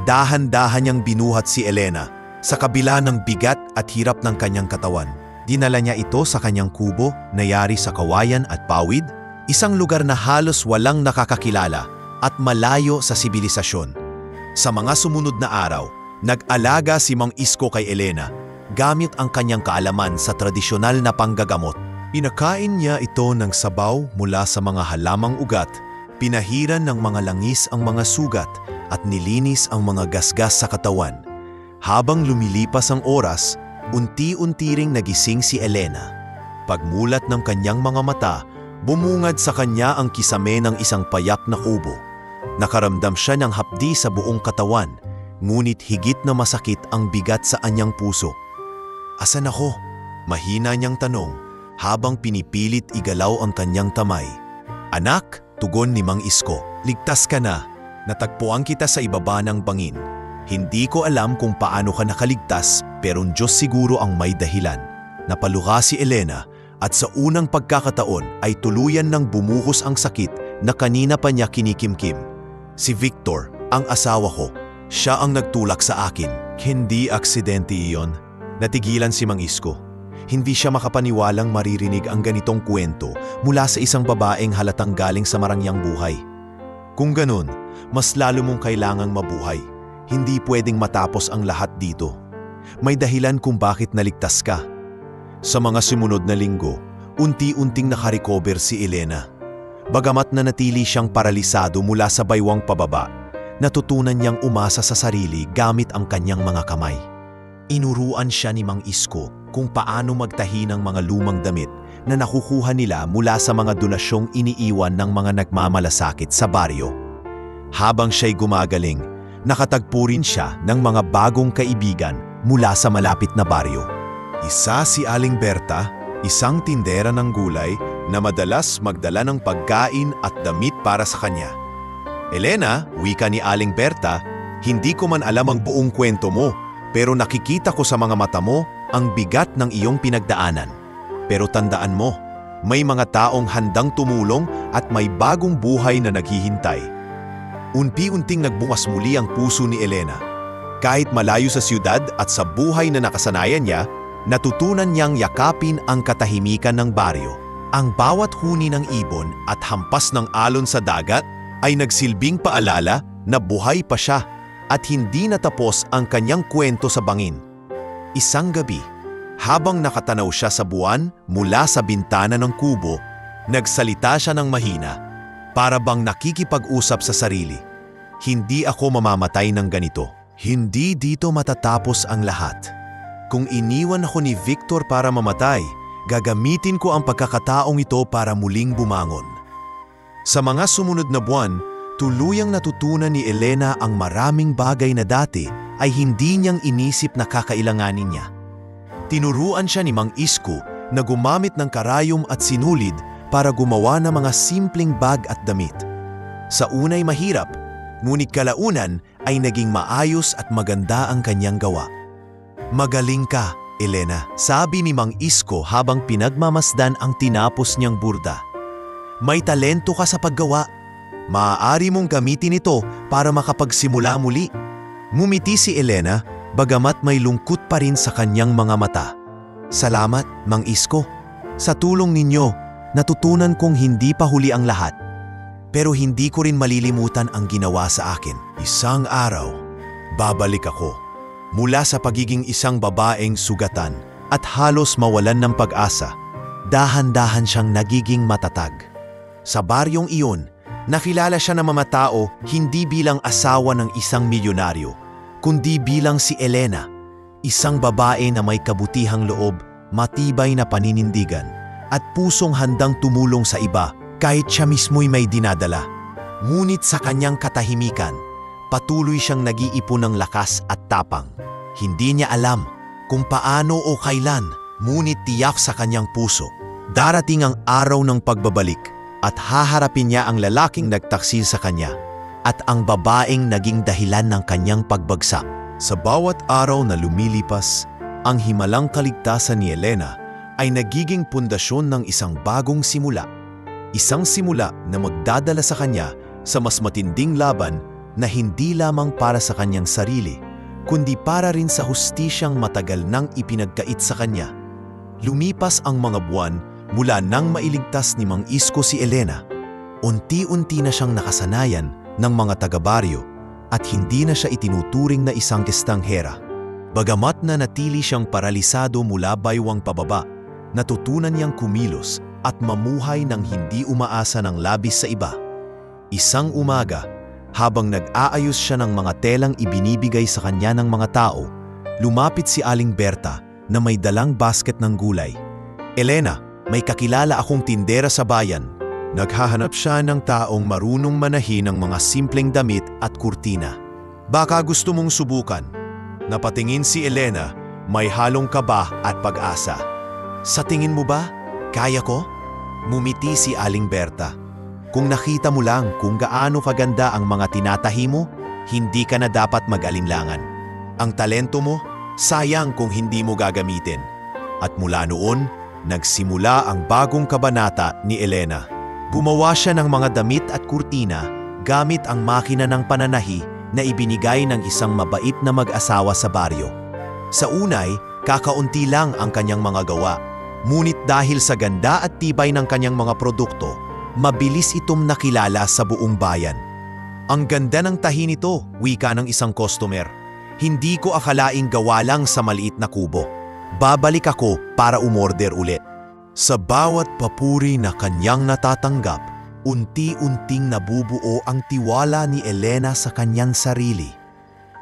Dahan-dahan niyang binuhat si Elena sa kabila ng bigat at hirap ng kanyang katawan. Dinala niya ito sa kanyang kubo na yari sa kawayan at pawid, isang lugar na halos walang nakakakilala at malayo sa sibilisasyon. Sa mga sumunod na araw, nag-alaga si Mang Isko kay Elena gamit ang kanyang kaalaman sa tradisyonal na panggagamot. Pinakain niya ito ng sabaw mula sa mga halamang ugat, pinahiran ng mga langis ang mga sugat at nilinis ang mga gasgas sa katawan. Habang lumilipas ang oras, unti-unti ring nagising si Elena. Pagmulat ng kanyang mga mata, bumungad sa kanya ang kisame ng isang payak na kubo. Nakaramdam siya ng hapdi sa buong katawan, ngunit higit na masakit ang bigat sa anyang puso. "Asan ako?" mahina niyang tanong habang pinipilit igalaw ang kanyang tamay. "Anak," tugon ni Mang Isko, "ligtas ka na. Natagpuan kita sa ibaba ng bangin. Hindi ko alam kung paano ka nakaligtas, pero Diyos siguro ang may dahilan." Napaluha si Elena at sa unang pagkakataon ay tuluyan ng bumuhos ang sakit na kanina pa niya kinikimkim. "Si Victor, ang asawa ko. Siya ang nagtulak sa akin." Hindi aksidente iyon. Natigilan si Mang Isko. Hindi siya makapaniwalang maririnig ang ganitong kwento mula sa isang babaeng halatang galing sa marangyang buhay. Kung ganun, mas lalo mong kailangang mabuhay. Hindi pwedeng matapos ang lahat dito. May dahilan kung bakit naligtas ka. Sa mga sumunod na linggo, unti-unting nakarecover si Elena. Bagamat nanatili siyang paralisado mula sa baywang pababa, natutunan niyang umasa sa sarili gamit ang kanyang mga kamay. Inuruan siya ni Mang Isko kung paano magtahi ng mga lumang damit na nakukuha nila mula sa mga donasyong iniiwan ng mga nagmamalasakit sa baryo. Habang siya'y gumagaling, nakatagpo rin siya ng mga bagong kaibigan mula sa malapit na baryo. Isa si Aling Berta, isang tindera ng gulay na madalas magdala ng pagkain at damit para sa kanya. "Elena," wika ni Aling Berta, "hindi ko man alam ang buong kwento mo, pero nakikita ko sa mga mata mo ang bigat ng iyong pinagdaanan. Pero tandaan mo, may mga taong handang tumulong at may bagong buhay na naghihintay." Unti-unting nagbukas muli ang puso ni Elena. Kahit malayo sa siyudad at sa buhay na nakasanayan niya, natutunan niyang yakapin ang katahimikan ng baryo. Ang bawat huni ng ibon at hampas ng alon sa dagat ay nagsilbing paalala na buhay pa siya at hindi natapos ang kanyang kwento sa bangin. Isang gabi, habang nakatanaw siya sa buwan mula sa bintana ng kubo, nagsalita siya ng mahina, para bang nakikipag-usap sa sarili. "Hindi ako mamamatay ng ganito. Hindi dito matatapos ang lahat. Kung iniwan ako ni Victor para mamatay, gagamitin ko ang pagkakataong ito para muling bumangon." Sa mga sumunod na buwan, tuluyang natutunan ni Elena ang maraming bagay na dati ay hindi niyang inisip na kakailanganin niya. Tinuruan siya ni Mang Isko na gumamit ng karayom at sinulid para gumawa ng mga simpleng bag at damit. Sa unay mahirap, ngunit kalaunan ay naging maayos at maganda ang kanyang gawa. "Magaling ka, Elena," sabi ni Mang Isko habang pinagmamasdan ang tinapos niyang burda. "May talento ka sa paggawa. Maaari mong gamitin ito para makapagsimula muli." Ngumiti si Elena, bagamat may lungkot pa rin sa kanyang mga mata. "Salamat, Mang Isko. Sa tulong ninyo, natutunan kong hindi pa huli ang lahat. Pero hindi ko rin malilimutan ang ginawa sa akin. Isang araw, babalik ako. Mula sa pagiging isang babaeng sugatan at halos mawalan ng pag-asa, dahan-dahan siyang nagiging matatag. Sa baryong iyon, nakilala siya ng mga tao hindi bilang asawa ng isang milyonaryo, kundi bilang si Elena, isang babae na may kabutihang loob, matibay na paninindigan, at pusong handang tumulong sa iba kahit siya mismo'y may dinadala. Ngunit sa kanyang katahimikan, patuloy siyang nag-iipon ng lakas at tapang. Hindi niya alam kung paano o kailan, ngunit tiyak sa kanyang puso, darating ang araw ng pagbabalik at haharapin niya ang lalaking nagtaksil sa kanya at ang babaeng naging dahilan ng kanyang pagbagsak. Sa bawat araw na lumilipas, ang himalang kaligtasan ni Elena ay nagiging pundasyon ng isang bagong simula. Isang simula na magdadala sa kanya sa mas matinding laban na hindi lamang para sa kanyang sarili, kundi para rin sa hustisyang matagal nang ipinagkait sa kanya. Lumipas ang mga buwan mula nang mailigtas ni Mang Isko si Elena. Unti-unti na siyang nakasanayan ng mga taga-baryo at hindi na siya itinuturing na isang estanghera. Bagamat na natili siyang paralisado mula baywang pababa, natutunan niyang kumilos at mamuhay ng hindi umaasa ng labis sa iba. Isang umaga, habang nag-aayos siya ng mga telang ibinibigay sa kanya ng mga tao, lumapit si Aling Berta na may dalang basket ng gulay. "Elena, may kakilala akong tindera sa bayan." Naghahanap siya ng taong marunong manahin ng mga simpleng damit at kurtina. "Baka gusto mong subukan." Napatingin si Elena, may halong kaba at pag-asa. "Sa tingin mo ba, kaya ko?" Mumiti si Aling Berta. "Kung nakita mo lang kung gaano kaganda ang mga tinatahi mo, hindi ka na dapat mag-alinlangan. Ang talento mo, sayang kung hindi mo gagamitin." At mula noon, nagsimula ang bagong kabanata ni Elena. Gumawa siya ng mga damit at kurtina gamit ang makina ng pananahi na ibinigay ng isang mabait na mag-asawa sa baryo. Sa unay, kakaunti lang ang kanyang mga gawa. Ngunit dahil sa ganda at tibay ng kanyang mga produkto, mabilis itong nakilala sa buong bayan. "Ang ganda ng tahi nito," wika ng isang customer. "Hindi ko akalaing gawa lang sa maliit na kubo. Babalik ako para umorder ulit." Sa bawat papuri na kanyang natatanggap, unti-unting nabubuo ang tiwala ni Elena sa kanyang sarili.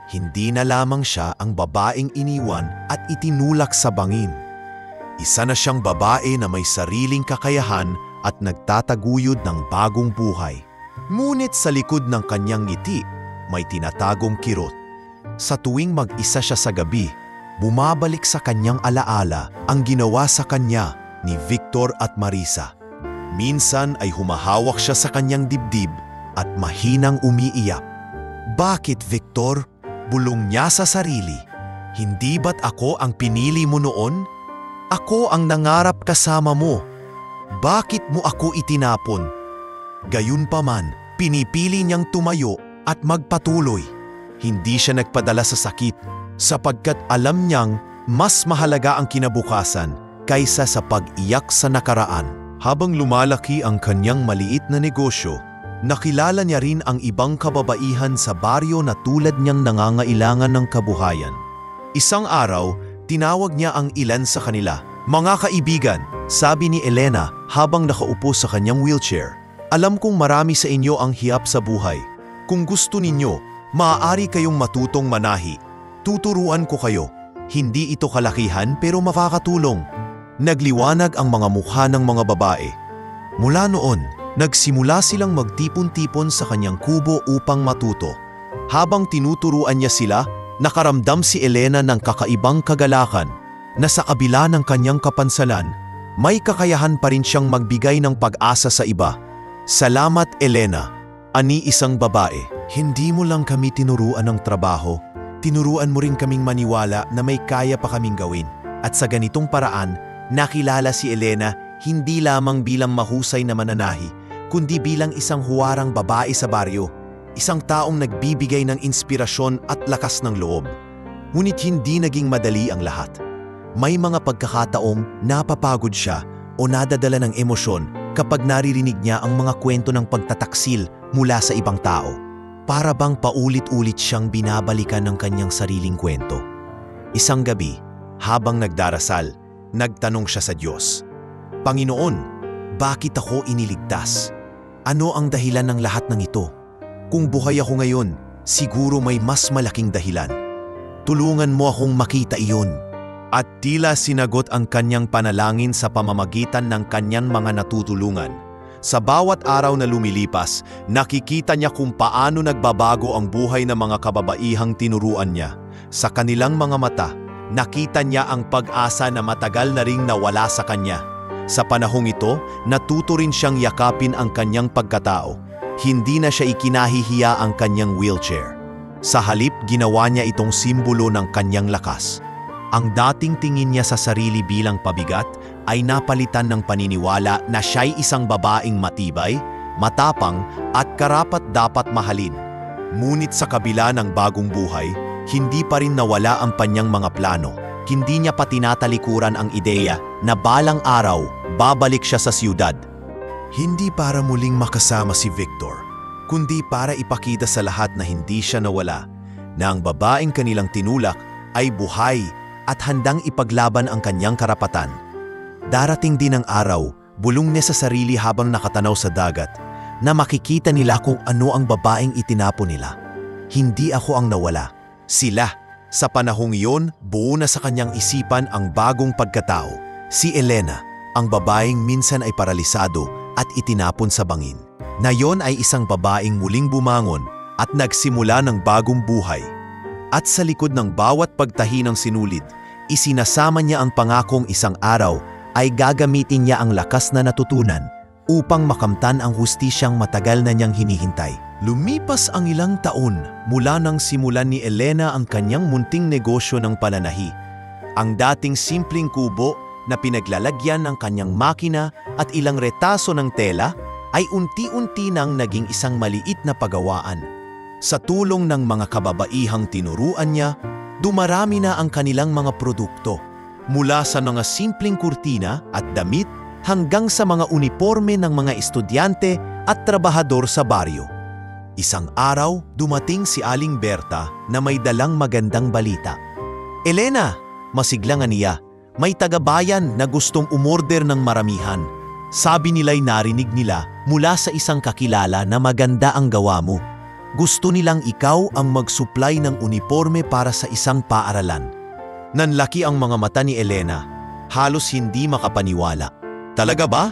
Hindi na lamang siya ang babaeng iniwan at itinulak sa bangin. Isa na siyang babae na may sariling kakayahan at nagtataguyod ng bagong buhay. Ngunit sa likod ng kanyang ngiti, may tinatagong kirot. Sa tuwing mag-isa siya sa gabi, bumabalik sa kanyang alaala ang ginawa sa kanya ni Victor at Marisa. Minsan ay humahawak siya sa kanyang dibdib at mahinang umiiyak. "Bakit, Victor?" bulong niya sa sarili. "Hindi ba't ako ang pinili mo noon? Ako ang nangarap kasama mo. Bakit mo ako itinapon?" Gayunpaman, pinipili niyang tumayo at magpatuloy. Hindi siya nagpadala sa sakit sapagkat alam niyang mas mahalaga ang kinabukasan kaysa sa pag-iyak sa nakaraan. Habang lumalaki ang kanyang maliit na negosyo, nakilala niya rin ang ibang kababaihan sa baryo na tulad niyang nangangailangan ng kabuhayan. Isang araw, tinawag niya ang ilan sa kanila. "Mga kaibigan," sabi ni Elena habang nakaupo sa kanyang wheelchair, "alam kong marami sa inyo ang hiyap sa buhay. Kung gusto ninyo, maaari kayong matutong manahi. Tuturuan ko kayo. Hindi ito kalakihan pero makakatulong." Nagliwanag ang mga mukha ng mga babae. Mula noon, nagsimula silang magtipon-tipon sa kanyang kubo upang matuto. Habang tinuturuan niya sila, nakaramdam si Elena ng kakaibang kagalakan na sa kabila ng kanyang kapansalan, may kakayahan pa rin siyang magbigay ng pag-asa sa iba. "Salamat, Elena," ani isang babae. "Hindi mo lang kami tinuruan ng trabaho, tinuruan mo rin kaming maniwala na may kaya pa kaming gawin." At sa ganitong paraan, nakilala si Elena hindi lamang bilang mahusay na mananahi, kundi bilang isang huwarang babae sa baryo, isang taong nagbibigay ng inspirasyon at lakas ng loob. Ngunit hindi naging madali ang lahat. May mga pagkakataong napapagod siya o nadadala ng emosyon kapag naririnig niya ang mga kwento ng pagtataksil mula sa ibang tao. Para bang paulit-ulit siyang binabalikan ng kanyang sariling kwento. Isang gabi, Habang nagdarasal, nagtanong siya sa Diyos, Panginoon, bakit ako iniligtas? Ano ang dahilan ng lahat ng ito? Kung buhay ako ngayon, siguro may mas malaking dahilan. Tulungan mo akong makita iyon. At tila sinagot ang kanyang panalangin sa pamamagitan ng kanyang mga natutulungan. Sa bawat araw na lumilipas, nakikita niya kung paano nagbabago ang buhay ng mga kababaihang tinuruan niya. Sa kanilang mga mata, nakita niya ang pag-asa na matagal na ring nawala sa kanya. Sa panahong ito, natuto rin siyang yakapin ang kanyang pagkatao. Hindi na siya ikinahihiya ang kanyang wheelchair. Sa halip, ginawa niya itong simbolo ng kanyang lakas. Ang dating tingin niya sa sarili bilang pabigat ay napalitan ng paniniwala na siya'y isang babaeng matibay, matapang at karapat-dapat mahalin. Ngunit sa kabila ng bagong buhay, hindi pa rin nawala ang kanyang mga plano. Hindi niya pa tinatalikuran ang ideya na balang araw babalik siya sa siyudad. Hindi para muling makasama si Victor, kundi para ipakita sa lahat na hindi siya nawala, na ang babaeng kanilang tinulak ay buhay at handang ipaglaban ang kanyang karapatan. Darating din ang araw, bulong niya sa sarili habang nakatanaw sa dagat, na makikita nila kung ano ang babaeng itinapon nila. Hindi ako ang nawala, sila. Sa panahong iyon, buo na sa kanyang isipan ang bagong pagkatao. Si Elena, ang babaeng minsan ay paralisado at itinapon sa bangin. Ngayon ay isang babaeng muling bumangon at nagsimula ng bagong buhay. At sa likod ng bawat pagtahi ng sinulid, isinasama niya ang pangakong isang araw ay gagamitin niya ang lakas na natutunan upang makamtan ang hustisyang matagal na niyang hinihintay. Lumipas ang ilang taon mula nang simulan ni Elena ang kanyang munting negosyo ng pananahi. Ang dating simpleng kubo na pinaglalagyan ng kanyang makina at ilang retaso ng tela ay unti-unti nang naging isang maliit na pagawaan. Sa tulong ng mga kababaihang tinuruan niya, dumarami na ang kanilang mga produkto, mula sa mga simpleng kurtina at damit hanggang sa mga uniforme ng mga estudyante at trabahador sa baryo. Isang araw, dumating si Aling Berta na may dalang magandang balita. Elena, masiglang niya, may tagabayan na gustong umorder ng maramihan. Sabi nila'y narinig nila mula sa isang kakilala na maganda ang gawa mo. Gusto nilang ikaw ang mag-supply ng uniforme para sa isang paaralan. Nanlaki ang mga mata ni Elena, halos hindi makapaniwala. Talaga ba?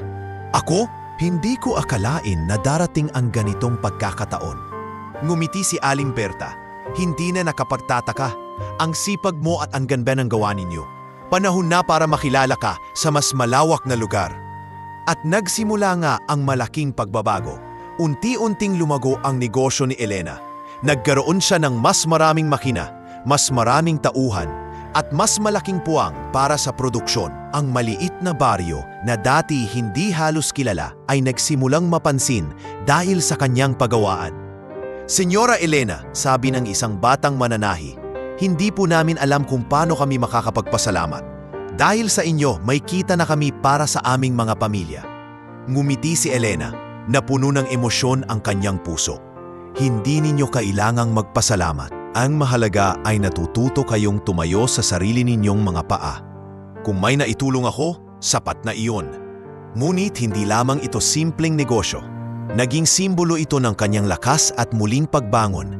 Ako? Hindi ko akalain na darating ang ganitong pagkakataon. Ngumiti si Aling Berta, hindi na nakapagtataka. Ang sipag mo at ang ganda ng gawa ninyo. Panahon na para makilala ka sa mas malawak na lugar. At nagsimula nga ang malaking pagbabago. Unti-unting lumago ang negosyo ni Elena. Nagkaroon siya ng mas maraming makina, mas maraming tauhan, at mas malaking puwang para sa produksyon. Ang maliit na baryo na dati hindi halos kilala ay nagsimulang mapansin dahil sa kanyang pagawaan. Senyora Elena, sabi ng isang batang mananahi, hindi po namin alam kung paano kami makakapagpasalamat. Dahil sa inyo, may kita na kami para sa aming mga pamilya. Ngumiti si Elena, na puno ng emosyon ang kanyang puso. Hindi ninyo kailangang magpasalamat. Ang mahalaga ay natututo kayong tumayo sa sarili ninyong mga paa. Kung may naitulong ako, sapat na iyon. Ngunit hindi lamang ito simpleng negosyo. Naging simbolo ito ng kanyang lakas at muling pagbangon.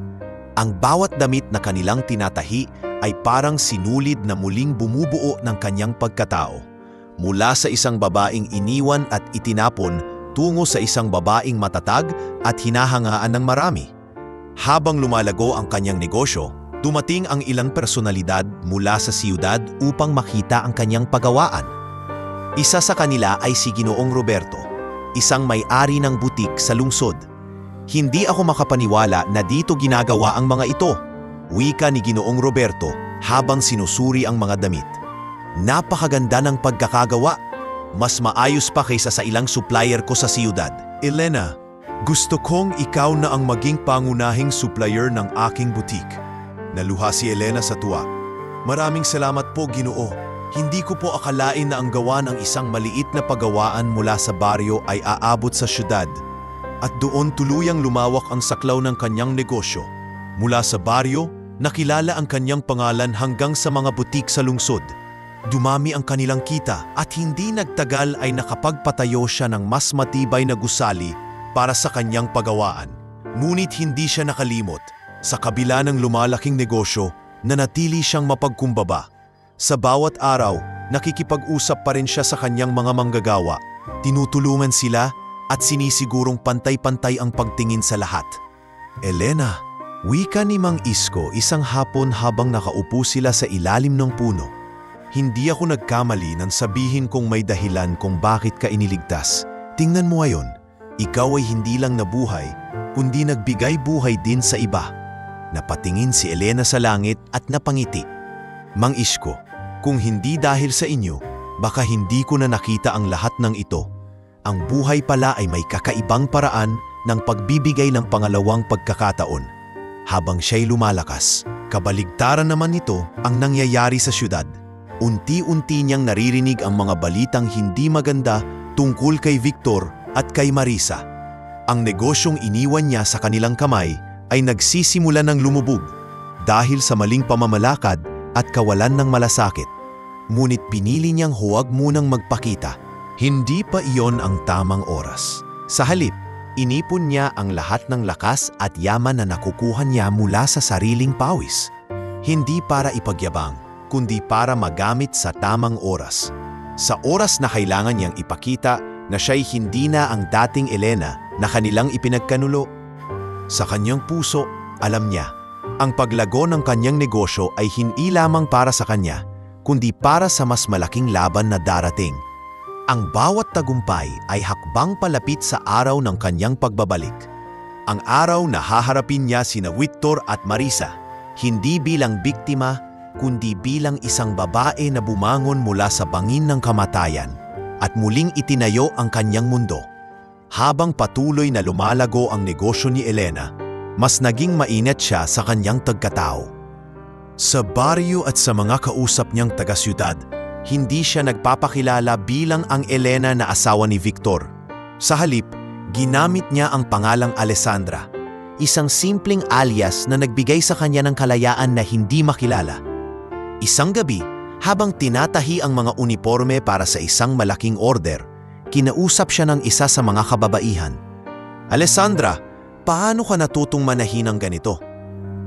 Ang bawat damit na kanilang tinatahi ay parang sinulid na muling bumubuo ng kanyang pagkatao. Mula sa isang babaeng iniwan at itinapon tungo sa isang babaeng matatag at hinahangaan ng marami. Habang lumalago ang kanyang negosyo, dumating ang ilang personalidad mula sa siyudad upang makita ang kanyang pagawaan. Isa sa kanila ay si Ginoong Roberto, isang may-ari ng butik sa lungsod. Hindi ako makapaniwala na dito ginagawa ang mga ito, wika ni Ginoong Roberto habang sinusuri ang mga damit. Napakaganda ng pagkakagawa. Mas maayos pa kaysa sa ilang supplier ko sa siyudad. Elena, gusto kong ikaw na ang maging pangunahing supplier ng aking butik. Naluha si Elena sa tuwa. Maraming salamat po, Ginoo. Hindi ko po akalain na ang gawa ng isang maliit na pagawaan mula sa baryo ay aabot sa siyudad. At doon tuluyang lumawak ang saklaw ng kanyang negosyo. Mula sa baryo, nakilala ang kanyang pangalan hanggang sa mga butik sa lungsod. Dumami ang kanilang kita at hindi nagtagal ay nakapagpatayo siya ng mas matibay na gusali para sa kanyang pagawaan. Ngunit hindi siya nakalimot. Sa kabila ng lumalaking negosyo, nanatili siyang mapagkumbaba. Sa bawat araw, nakikipag-usap pa rin siya sa kanyang mga manggagawa. Tinutulungan sila at sinisigurong pantay-pantay ang pagtingin sa lahat. Elena, wika ni Mang Isko isang hapon habang nakaupo sila sa ilalim ng puno. Hindi ako nagkamali nang sabihin kong may dahilan kung bakit ka iniligtas. Tingnan mo ngayon, ikaw ay hindi lang nabuhay, kundi nagbigay buhay din sa iba. Napatingin si Elena sa langit at napangiti. Mang Isko, kung hindi dahil sa inyo, baka hindi ko na nakita ang lahat ng ito. Ang buhay pala ay may kakaibang paraan ng pagbibigay ng pangalawang pagkakataon. Habang siya'y lumalakas, kabaligtaran naman nito ang nangyayari sa syudad. Unti-unti niyang naririnig ang mga balitang hindi maganda tungkol kay Victor at kay Marisa. Ang negosyong iniwan niya sa kanilang kamay ay nagsisimula ng lumubog dahil sa maling pamamalakad at kawalan ng malasakit. Ngunit pinili niyang huwag munang magpakita. Hindi pa iyon ang tamang oras. Sa halip, inipon niya ang lahat ng lakas at yaman na nakukuha niya mula sa sariling pawis. Hindi para ipagyabang, kundi para magamit sa tamang oras. Sa oras na kailangan niyang ipakita na siya'y hindi na ang dating Elena na kanilang ipinagkanulo. Sa kanyang puso, alam niya, ang paglago ng kanyang negosyo ay hindi lamang para sa kanya, kundi para sa mas malaking laban na darating. Ang bawat tagumpay ay hakbang palapit sa araw ng kanyang pagbabalik. Ang araw na haharapin niya sina Victor at Marisa, hindi bilang biktima, kundi bilang isang babae na bumangon mula sa bangin ng kamatayan at muling itinayo ang kanyang mundo. Habang patuloy na lumalago ang negosyo ni Elena, mas naging mainit siya sa kanyang tagkatao. Sa baryo at sa mga kausap niyang taga-syudad, hindi siya nagpapakilala bilang ang Elena na asawa ni Victor. Sa halip, ginamit niya ang pangalang Alessandra, isang simpleng alias na nagbigay sa kanya ng kalayaan na hindi makilala. Isang gabi, habang tinatahi ang mga uniforme para sa isang malaking order, kinausap siya ng isa sa mga kababaihan. Alessandra, paano ka natutong manahin ng ganito?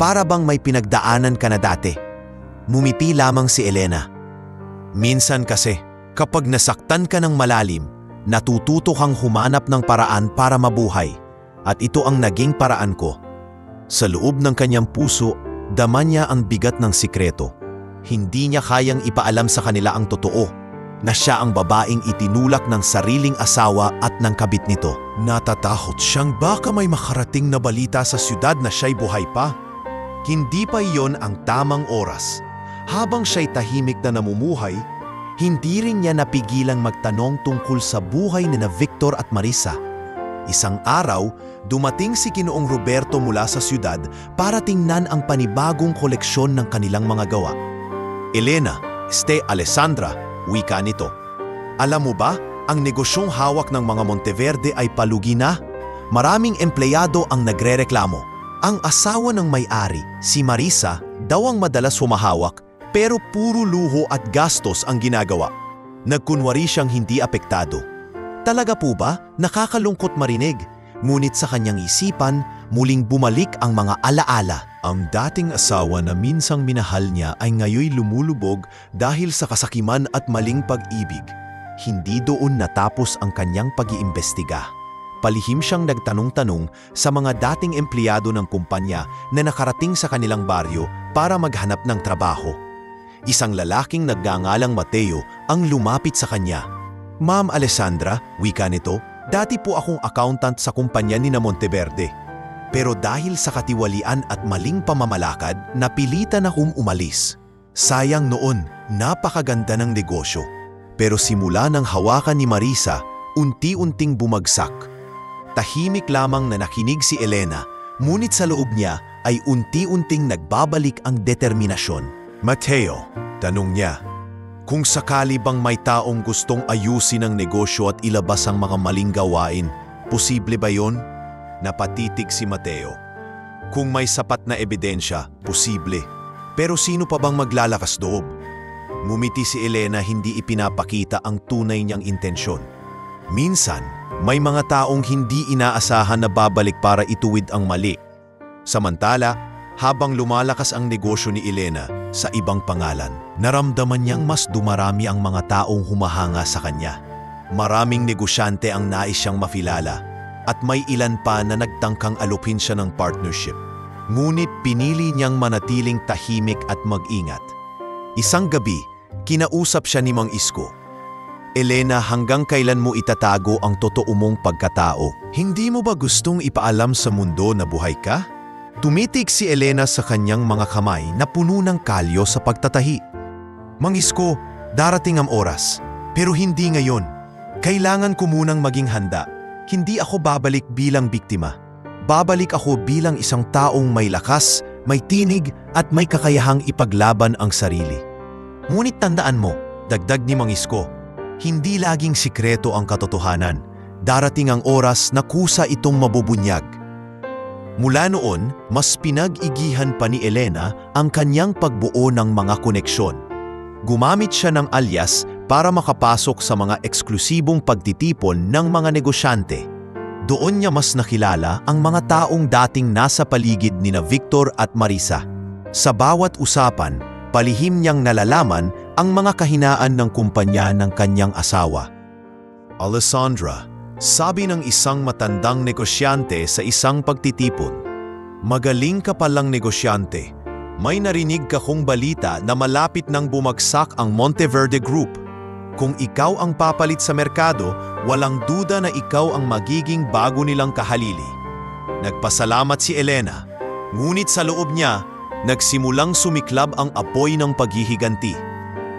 Para bang may pinagdaanan ka na dati? Mumiti lamang si Elena. Minsan kasi, kapag nasaktan ka ng malalim, natututo kang humanap ng paraan para mabuhay. At ito ang naging paraan ko. Sa loob ng kanyang puso, dama niya ang bigat ng sikreto. Hindi niya kayang ipaalam sa kanila ang totoo, na siya ang babaeng itinulak ng sariling asawa at ng kabit nito. Natatakot siyang baka may makarating na balita sa syudad na siya'y buhay pa. Hindi pa iyon ang tamang oras. Habang siya'y tahimik na namumuhay, hindi rin niya napigilang magtanong tungkol sa buhay ni Victor at Marisa. Isang araw, dumating si Ginoong Roberto mula sa syudad para tingnan ang panibagong koleksyon ng kanilang mga gawa. Elena, Alessandra, wika nito. Alam mo ba, ang negosyong hawak ng mga Monteverde ay palugi na? Maraming empleyado ang nagrereklamo. Ang asawa ng may-ari, si Marisa, daw ang madalas humahawak, pero puro luho at gastos ang ginagawa. Nagkunwari siyang hindi apektado. Talaga po ba? Nakakalungkot marinig. Ngunit sa kanyang isipan, muling bumalik ang mga alaala. Ang dating asawa na minsang minahal niya ay ngayoy lumulubog dahil sa kasakiman at maling pag-ibig. Hindi doon natapos ang kanyang pag-iimbestiga. Palihim siyang nagtanong-tanong sa mga dating empleyado ng kumpanya na nakarating sa kanilang baryo para maghanap ng trabaho. Isang lalaking nagngangalang Mateo ang lumapit sa kanya. Ma'am Alessandra, wika nito, dati po akong accountant sa kumpanya ni Monteverde. Pero dahil sa katiwalian at maling pamamalakad, napilitan akong umalis. Sayang noon, napakaganda ng negosyo. Pero simula ng hawakan ni Marisa, unti-unting bumagsak. Tahimik lamang na nakinig si Elena, ngunit sa loob niya ay unti-unting nagbabalik ang determinasyon. Mateo, tanong niya, kung sakali bang may taong gustong ayusin ang negosyo at ilabas ang mga maling gawain, posible ba yon? Napatitig si Mateo. Kung may sapat na ebidensya, posible. Pero sino pa bang maglalakas loob? Ngumiti si Elena, hindi ipinapakita ang tunay niyang intensyon. Minsan, may mga taong hindi inaasahan na babalik para ituwid ang mali. Samantala, habang lumalakas ang negosyo ni Elena sa ibang pangalan, naramdaman niyang mas dumarami ang mga taong humahanga sa kanya. Maraming negosyante ang nais siyang mafilala at may ilan pa na nagtangkang alupin siya ng partnership. Ngunit pinili niyang manatiling tahimik at mag-ingat. Isang gabi, kinausap siya ni Mang Isko. Elena, hanggang kailan mo itatago ang totoo mong pagkatao? Hindi mo ba gustong ipaalam sa mundo na buhay ka? Tumitig si Elena sa kanyang mga kamay na puno ng kalyo sa pagtatahi. Mang Isko, darating ang oras, pero hindi ngayon. Kailangan ko munang maging handa. Hindi ako babalik bilang biktima. Babalik ako bilang isang taong may lakas, may tinig at may kakayahang ipaglaban ang sarili. Ngunit tandaan mo, dagdag ni Mang Isko, hindi laging sikreto ang katotohanan. Darating ang oras na kusa itong mabubunyag. Mula noon, mas pinag-igihan pa ni Elena ang kanyang pagbuo ng mga koneksyon. Gumamit siya ng alias para makapasok sa mga eksklusibong pagtitipon ng mga negosyante. Doon niya mas nakilala ang mga taong dating nasa paligid nina Victor at Marisa. Sa bawat usapan, palihim niyang nalalaman ang mga kahinaan ng kumpanya ng kanyang asawa. Alessandra, sabi ng isang matandang negosyante sa isang pagtitipon, "Magaling ka palang negosyante. May narinig ka kong balita na malapit nang bumagsak ang Monteverde Group. Kung ikaw ang papalit sa merkado, walang duda na ikaw ang magiging bago nilang kahalili." Nagpasalamat si Elena, ngunit sa loob niya, nagsimulang sumiklab ang apoy ng paghihiganti.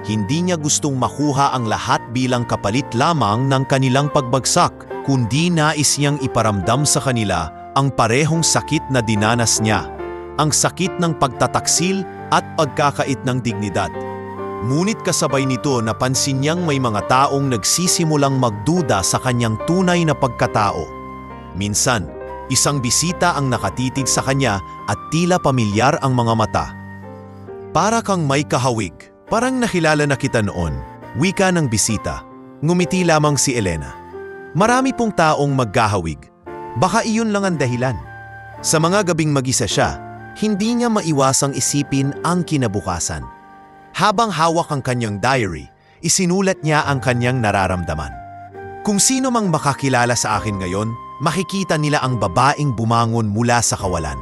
Hindi niya gustong makuha ang lahat bilang kapalit lamang ng kanilang pagbagsak, kundi nais niyang iparamdam sa kanila ang parehong sakit na dinanas niya, ang sakit ng pagtataksil at pagkakait ng dignidad. Ngunit kasabay nito, napansin niyang may mga taong nagsisimulang magduda sa kanyang tunay na pagkatao. Minsan, isang bisita ang nakatitig sa kanya at tila pamilyar ang mga mata. "Para kang may kahawig, parang nakilala na kita noon," wika ng bisita. Ngumiti lamang si Elena. Marami pong taong magkahawig. Baka iyon lang ang dahilan. Sa mga gabing mag-isa siya, hindi niya maiwasang isipin ang kinabukasan. Habang hawak ang kanyang diary, isinulat niya ang kanyang nararamdaman. "Kung sino mang makakilala sa akin ngayon, makikita nila ang babaeng bumangon mula sa kawalan.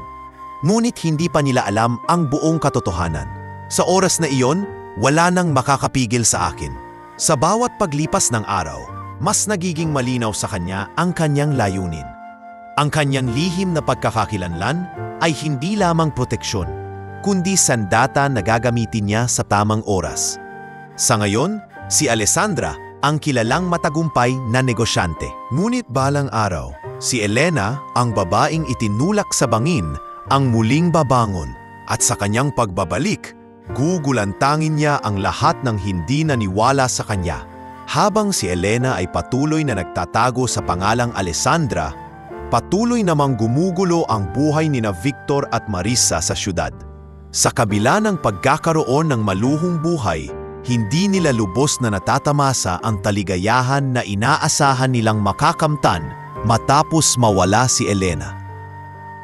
Ngunit hindi pa nila alam ang buong katotohanan. Sa oras na iyon, wala nang makakapigil sa akin." Sa bawat paglipas ng araw, mas nagiging malinaw sa kanya ang kanyang layunin. Ang kanyang lihim na pagkakakilanlan ay hindi lamang proteksyon, kundi sandata na gagamitin niya sa tamang oras. Sa ngayon, si Alessandra ang kilalang matagumpay na negosyante. Ngunit balang araw, si Elena, ang babaeng itinulak sa bangin, ang muling babangon, at sa kanyang pagbabalik, gugulantangin niya ang lahat ng hindi naniwala sa kanya. Habang si Elena ay patuloy na nagtatago sa pangalang Alessandra, patuloy namang gumugulo ang buhay nina Victor at Marisa sa syudad. Sa kabila ng pagkakaroon ng maluhong buhay, hindi nila lubos na natatamasa ang kaligayahan na inaasahan nilang makakamtan matapos mawala si Elena.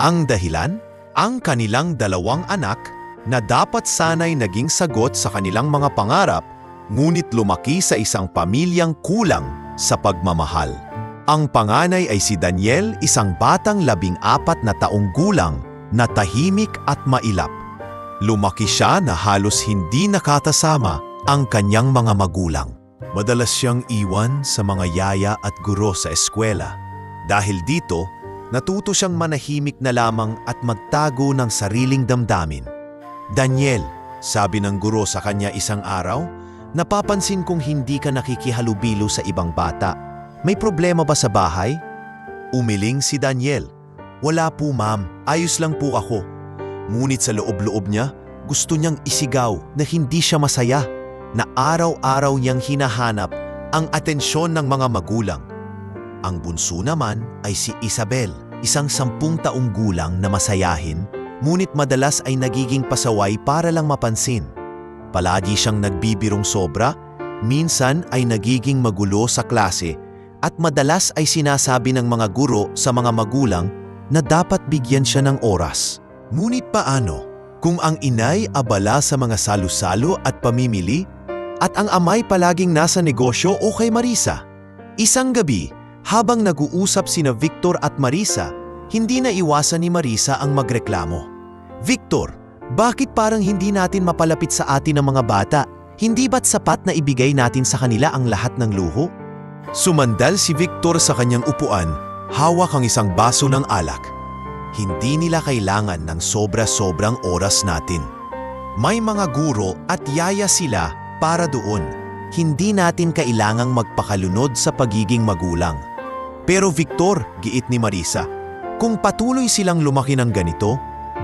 Ang dahilan? Ang kanilang dalawang anak na dapat sanay naging sagot sa kanilang mga pangarap, ngunit lumaki sa isang pamilyang kulang sa pagmamahal. Ang panganay ay si Daniel, isang batang 14 na taong gulang na tahimik at mailap. Lumaki siya na halos hindi nakatasama ang kanyang mga magulang. Madalas siyang iwan sa mga yaya at guro sa eskwela. Dahil dito, natuto siyang manahimik na lamang at magtago ng sariling damdamin. "Daniel," sabi ng guro sa kanya isang araw, "napapansin kong hindi ka nakikihalubilo sa ibang bata. May problema ba sa bahay?" Umiling si Daniel. "Wala po ma'am, ayos lang po ako." Ngunit sa loob-loob niya, gusto niyang isigaw na hindi siya masaya, na araw-araw niyang hinahanap ang atensyon ng mga magulang. Ang bunso naman ay si Isabel, isang 10 taong gulang na masayahin, ngunit madalas ay nagiging pasaway para lang mapansin. Palagi siyang nagbibirong sobra, minsan ay nagiging magulo sa klase at madalas ay sinasabi ng mga guro sa mga magulang na dapat bigyan siya ng oras. Ngunit paano kung ang inay abala sa mga salo-salo at pamimili at ang amay palaging nasa negosyo o kay Marisa? Isang gabi, habang nag-uusap sina Victor at Marisa, hindi na iwasan ni Marisa ang magreklamo. Victor, bakit parang hindi natin mapalapit sa atin ng mga bata? Hindi ba't sapat na ibigay natin sa kanila ang lahat ng luho? Sumandal si Victor sa kanyang upuan, hawak ang isang baso ng alak. Hindi nila kailangan ng sobra-sobrang oras natin. May mga guro at yaya sila para doon. Hindi natin kailangang magpakalunod sa pagiging magulang. Pero Victor, giit ni Marisa, kung patuloy silang lumaki ng ganito,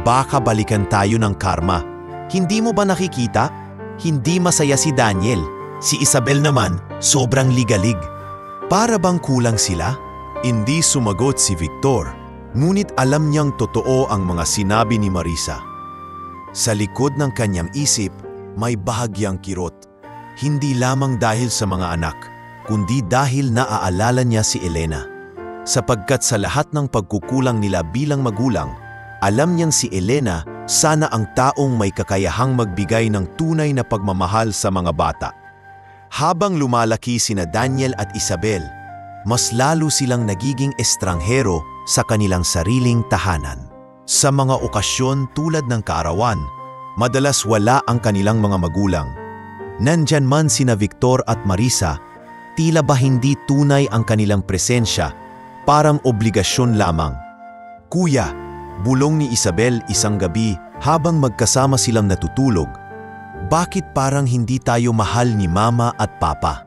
baka balikan tayo ng karma. Hindi mo ba nakikita? Hindi masaya si Daniel. Si Isabel naman, sobrang ligalig. Para bang kulang sila? Hindi sumagot si Victor, ngunit alam niyang totoo ang mga sinabi ni Marisa. Sa likod ng kanyang isip, may bahagyang kirot. Hindi lamang dahil sa mga anak, kundi dahil naaalala niya si Elena. Sapagkat sa lahat ng pagkukulang nila bilang magulang, alam niyang si Elena sana ang taong may kakayahang magbigay ng tunay na pagmamahal sa mga bata. Habang lumalaki sina Daniel at Isabel, mas lalo silang nagiging estranghero sa kanilang sariling tahanan. Sa mga okasyon tulad ng kaarawan, madalas wala ang kanilang mga magulang. Nandyan man sina Victor at Marisa, tila ba hindi tunay ang kanilang presensya, parang obligasyon lamang. Kuya, bulong ni Isabel isang gabi habang magkasama silang natutulog, bakit parang hindi tayo mahal ni Mama at Papa?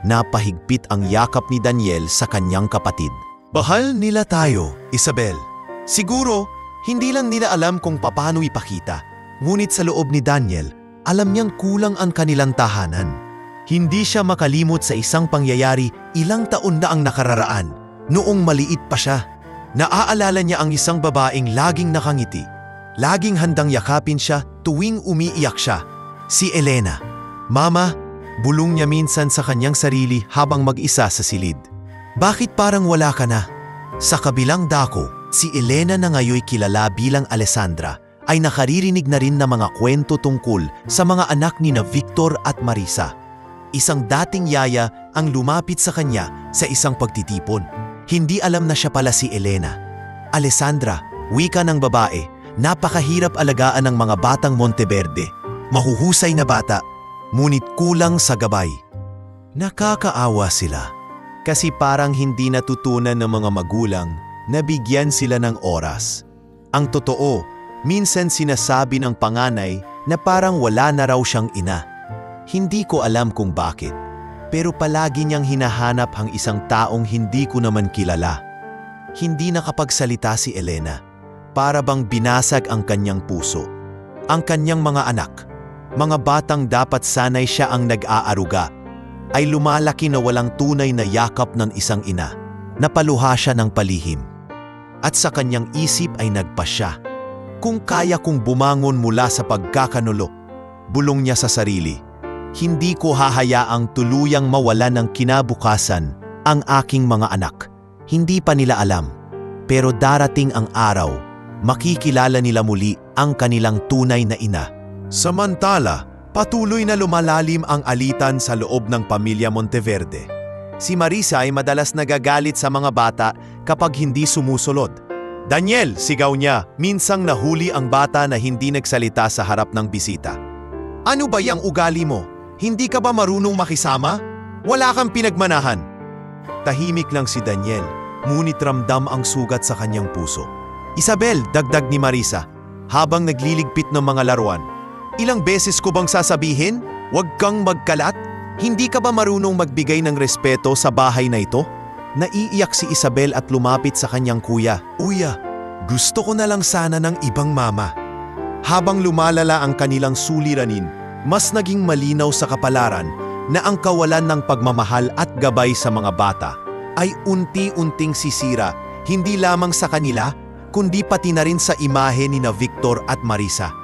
Napahigpit ang yakap ni Daniel sa kanyang kapatid. Bahal nila tayo, Isabel. Siguro, hindi lang nila alam kung paano ipakita. Ngunit sa loob ni Daniel, alam niyang kulang ang kanilang tahanan. Hindi siya makalimot sa isang pangyayari ilang taon na ang nakararaan, noong maliit pa siya. Naaalala niya ang isang babaeng laging nakangiti. Laging handang yakapin siya tuwing umiiyak siya. Si Elena. Mama, bulong niya minsan sa kanyang sarili habang mag-isa sa silid. Bakit parang wala ka na? Sa kabilang dako, si Elena na ngayoy kilala bilang Alessandra ay nakaririnig na rin ng mga kwento tungkol sa mga anak ni na Victor at Marisa. Isang dating yaya ang lumapit sa kanya sa isang pagtitipon. Hindi alam na siya pala si Elena. Alessandra, wika ng babae, napakahirap alagaan ng mga batang Monteverde. Mahuhusay na bata, ngunit kulang sa gabay. Nakakaawa sila kasi parang hindi natutunan ng mga magulang na bigyan sila ng oras. Ang totoo, minsan sinasabi ng panganay na parang wala na raw siyang ina. Hindi ko alam kung bakit, pero palagi niyang hinahanap ang isang taong hindi ko naman kilala. Hindi nakapagsalita si Elena, para bang binasag ang kanyang puso. Ang kanyang mga anak, mga batang dapat sanay siya ang nag-aaruga, ay lumalaki na walang tunay na yakap ng isang ina. Napaluha siya ng palihim. At sa kanyang isip ay nagpasya. Kung kaya kong bumangon mula sa pagkakanulo, bulong niya sa sarili, hindi ko hahayaang tuluyang mawalan ng kinabukasan ang aking mga anak. Hindi pa nila alam, pero darating ang araw, makikilala nila muli ang kanilang tunay na ina. Samantala, patuloy na lumalalim ang alitan sa loob ng pamilya Monteverde. Si Marisa ay madalas nagagalit sa mga bata kapag hindi sumusunod. Daniel, sigaw niya, minsang nahuli ang bata na hindi nagsalita sa harap ng bisita. Ano ba yang ugali mo? Hindi ka ba marunong makisama? Wala kang pinagmanahan. Tahimik lang si Daniel, ngunit ramdam ang sugat sa kanyang puso. Isabel, dagdag ni Marisa, habang nagliligpit ng mga laruan. Ilang beses ko bang sasabihin? Huwag kang magkalat? Hindi ka ba marunong magbigay ng respeto sa bahay na ito? Naiiyak si Isabel at lumapit sa kanyang kuya. Uya, gusto ko na lang sana ng ibang mama. Habang lumalala ang kanilang suliranin, mas naging malinaw sa kapalaran na ang kawalan ng pagmamahal at gabay sa mga bata ay unti-unting sisira hindi lamang sa kanila kundi pati na rin sa imahe ni na Victor at Marisa.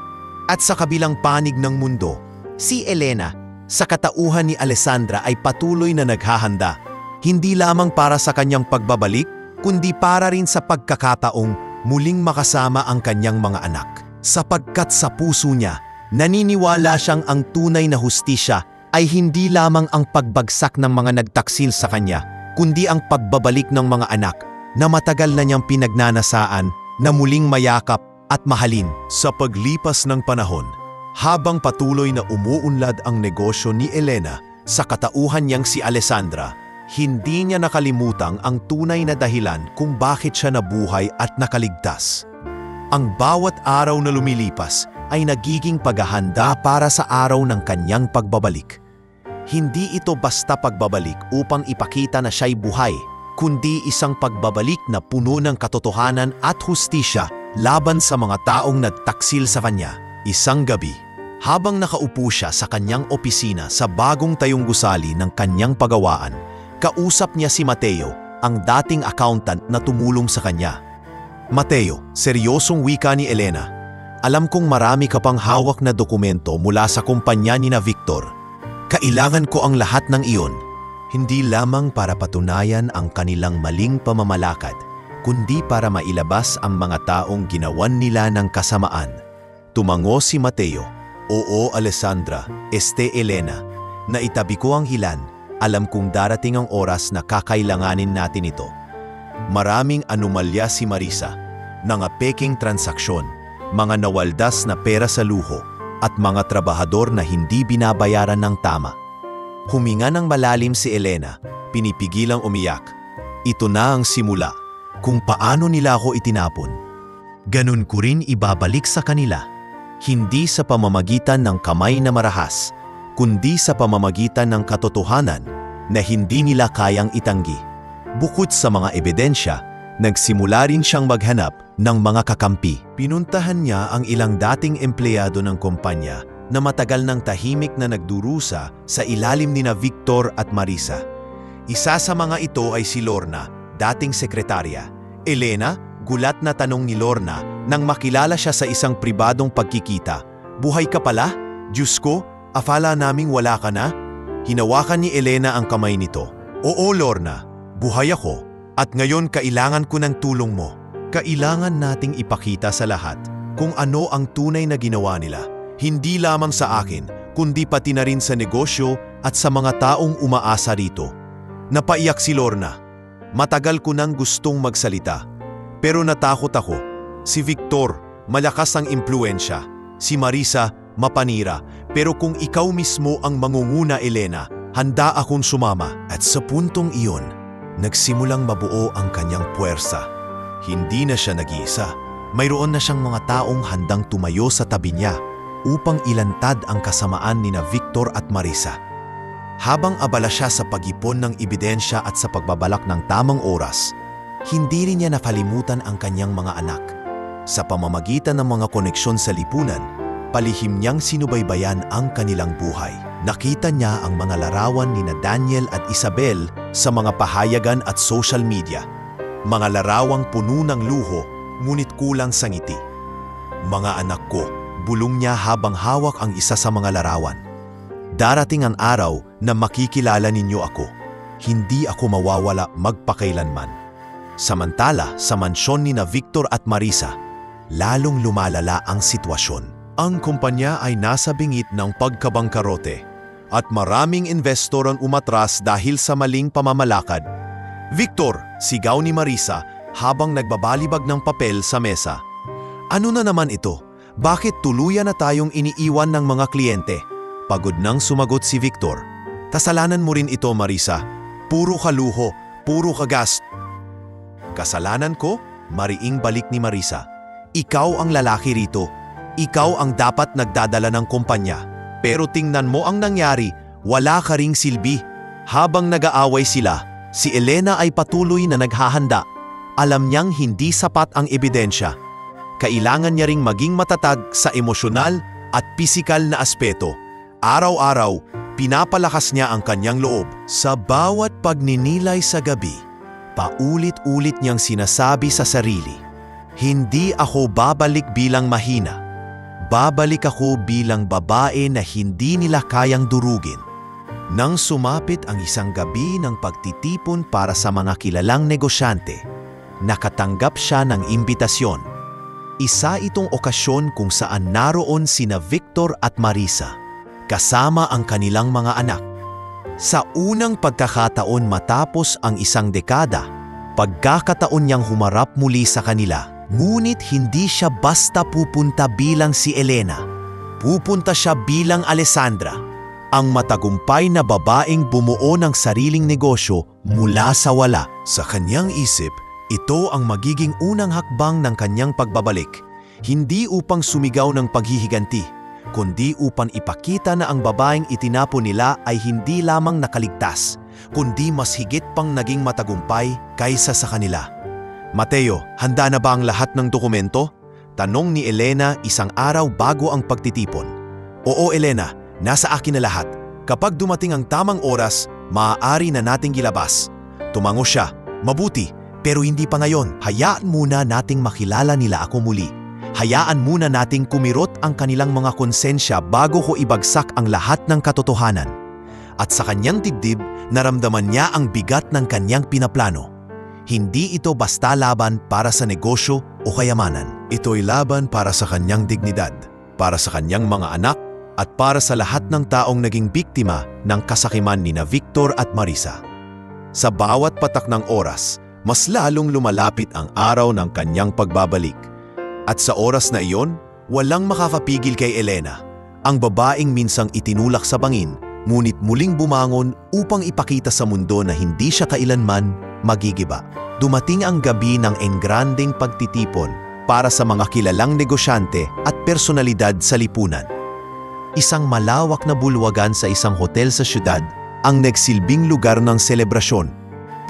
At sa kabilang panig ng mundo, Si Elena, sa katauhan ni Alessandra ay patuloy na naghahanda, hindi lamang para sa kanyang pagbabalik, kundi para rin sa pagkakataong muling makasama ang kanyang mga anak. Sapagkat sa puso niya, naniniwala siyang ang tunay na hustisya ay hindi lamang ang pagbagsak ng mga nagtaksil sa kanya, kundi ang pagbabalik ng mga anak na matagal na niyang pinagnanasaan na muling mayakap at mahalin. Sa paglipas ng panahon, habang patuloy na umuunlad ang negosyo ni Elena sa katauhan niyang si Alessandra, hindi niya nakalimutang ang tunay na dahilan kung bakit siya nabuhay at nakaligtas. Ang bawat araw na lumilipas ay nagiging paghahanda para sa araw ng kanyang pagbabalik. Hindi ito basta pagbabalik upang ipakita na siya'y buhay, kundi isang pagbabalik na puno ng katotohanan at hustisya laban sa mga taong nagtaksil sa kanya. Isang gabi, habang nakaupo siya sa kanyang opisina sa bagong tayong gusali ng kanyang pagawaan, kausap niya si Mateo, ang dating accountant na tumulong sa kanya. Mateo, seryosong wika ni Elena, alam kong marami ka pang hawak na dokumento mula sa kumpanya ni na Victor. Kailangan ko ang lahat ng iyon, hindi lamang para patunayan ang kanilang maling pamamalakad, kundi para mailabas ang mga taong ginawan nila ng kasamaan. Tumango si Mateo, oo Alessandra, Elena, naitabi ko ang ilan, alam kong darating ang oras na kakailanganin natin ito. Maraming anomalya si Marisa, mga peking transaksyon, mga nawaldas na pera sa luho, at mga trabahador na hindi binabayaran ng tama. Huminga ng malalim si Elena, pinipigilang umiyak. Ito na ang simula, kung paano nila ako itinapon. Ganun ko rin ibabalik sa kanila, hindi sa pamamagitan ng kamay na marahas, kundi sa pamamagitan ng katotohanan na hindi nila kayang itanggi. Bukod sa mga ebidensya, nagsimula rin siyang maghanap ng mga kakampi. Pinuntahan niya ang ilang dating empleyado ng kumpanya na matagal ng tahimik na nagdurusa sa ilalim ni na Victor at Marisa. Isa sa mga ito ay si Lorna, dating sekretarya. Elena, gulat na tanong ni Lorna nang makilala siya sa isang pribadong pagkikita. Buhay ka pala? Diyos ko, afala naming wala ka na? Hinawakan ni Elena ang kamay nito. Oo Lorna, buhay ako at ngayon kailangan ko ng tulong mo. Kailangan nating ipakita sa lahat kung ano ang tunay na ginawa nila. Hindi lamang sa akin, kundi pati na rin sa negosyo at sa mga taong umaasa rito. Napaiyak si Lorna. Matagal ko nang gustong magsalita. Pero natakot ako. Si Victor, malakas ang impluensya. Si Marisa, mapanira. Pero kung ikaw mismo ang mangunguna, Elena, handa akong sumama. At sa puntong iyon, nagsimulang mabuo ang kanyang puwersa. Hindi na siya nag-iisa. Mayroon na siyang mga taong handang tumayo sa tabi niya upang ilantad ang kasamaan ni na Victor at Marisa. Habang abala siya sa pag-ipon ng ebidensya at sa pagbabalak ng tamang oras, hindi rin niya nakalimutan ang kanyang mga anak. Sa pamamagitan ng mga koneksyon sa lipunan, palihim niyang sinubaybayan ang kanilang buhay. Nakita niya ang mga larawan ni na Daniel at Isabel sa mga pahayagan at social media. Mga larawang puno ng luho, ngunit kulang sa ngiti. Mga anak ko, bulong niya habang hawak ang isa sa mga larawan. Darating ang araw na makikilala ninyo ako. Hindi ako mawawala magpakailanman. Samantala, sa mansyon ni na Victor at Marisa, lalong lumalala ang sitwasyon. Ang kumpanya ay nasa bingit ng pagkabangkarote at maraming investor ang umatras dahil sa maling pamamalakad. Victor, sigaw ni Marisa habang nagbabalibag ng papel sa mesa. Ano na naman ito? Bakit tuluyan na tayong iniiwan ng mga kliyente? Pagod nang sumagot si Victor. Kasalanan mo rin ito, Marisa. Puro kaluho, puro kagas. Kasalanan ko? Mariing balik ni Marisa. Ikaw ang lalaki rito. Ikaw ang dapat nagdadala ng kumpanya. Pero tingnan mo ang nangyari, wala ka ring silbi. Habang nag-aaway sila, si Elena ay patuloy na naghahanda. Alam niyang hindi sapat ang ebidensya. Kailangan niya ring maging matatag sa emosyonal at pisikal na aspeto. Araw-araw, pinapalakas niya ang kanyang loob. Sa bawat pagninilay sa gabi, paulit-ulit niyang sinasabi sa sarili, hindi ako babalik bilang mahina. Babalik ako bilang babae na hindi nila kayang durugin. Nang sumapit ang isang gabi ng pagtitipon para sa mga kilalang negosyante, nakatanggap siya ng imbitasyon. Isa itong okasyon kung saan naroon sina Victor at Marisa, kasama ang kanilang mga anak. Sa unang pagkakataon matapos ang isang dekada, pagkakataon niyang humarap muli sa kanila. Ngunit hindi siya basta pupunta bilang si Elena. Pupunta siya bilang Alessandra, ang matagumpay na babaeng bumuo ng sariling negosyo mula sa wala. Sa kanyang isip, ito ang magiging unang hakbang ng kanyang pagbabalik. Hindi upang sumigaw ng paghihiganti, kundi upang ipakita na ang babaeng itinapon nila ay hindi lamang nakaligtas, kundi mas higit pang naging matagumpay kaysa sa kanila. Mateo, handa na ba ang lahat ng dokumento? Tanong ni Elena isang araw bago ang pagtitipon. Oo Elena, nasa akin na lahat. Kapag dumating ang tamang oras, maaari na nating gilabas. Tumango siya. Mabuti, pero hindi pa ngayon. Hayaan muna nating makilala nila ako muli. Hayaan muna nating kumirot ang kanilang mga konsensya bago ko ibagsak ang lahat ng katotohanan. At sa kanyang dibdib, naramdaman niya ang bigat ng kanyang pinaplano. Hindi ito basta laban para sa negosyo o kayamanan. Ito'y laban para sa kanyang dignidad, para sa kanyang mga anak, at para sa lahat ng taong naging biktima ng kasakiman nina Victor at Marisa. Sa bawat patak ng oras, mas lalong lumalapit ang araw ng kanyang pagbabalik. At sa oras na iyon, walang makakapigil kay Elena, ang babaeng minsang itinulak sa bangin, ngunit muling bumangon upang ipakita sa mundo na hindi siya kailanman magigiba. Dumating ang gabi ng engrandeng pagtitipon para sa mga kilalang negosyante at personalidad sa lipunan. Isang malawak na bulwagan sa isang hotel sa syudad ang nagsilbing lugar ng selebrasyon.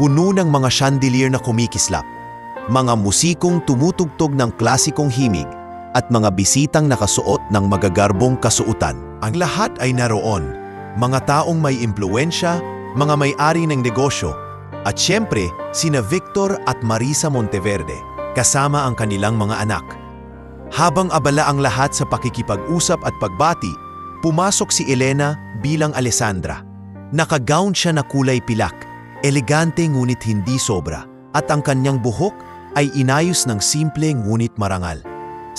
Puno ng mga chandelier na kumikislap, mga musikong tumutugtog ng klasikong himig, at mga bisitang nakasuot ng magagarbong kasuotan. Ang lahat ay naroon, mga taong may impluwensya, mga may-ari ng negosyo, at siyempre, sina Victor at Marisa Monteverde, kasama ang kanilang mga anak. Habang abala ang lahat sa pakikipag-usap at pagbati, pumasok si Elena bilang Alessandra. Naka-gown siya na kulay pilak, elegante ngunit hindi sobra, at ang kanyang buhok ay inayos ng simple ngunit marangal.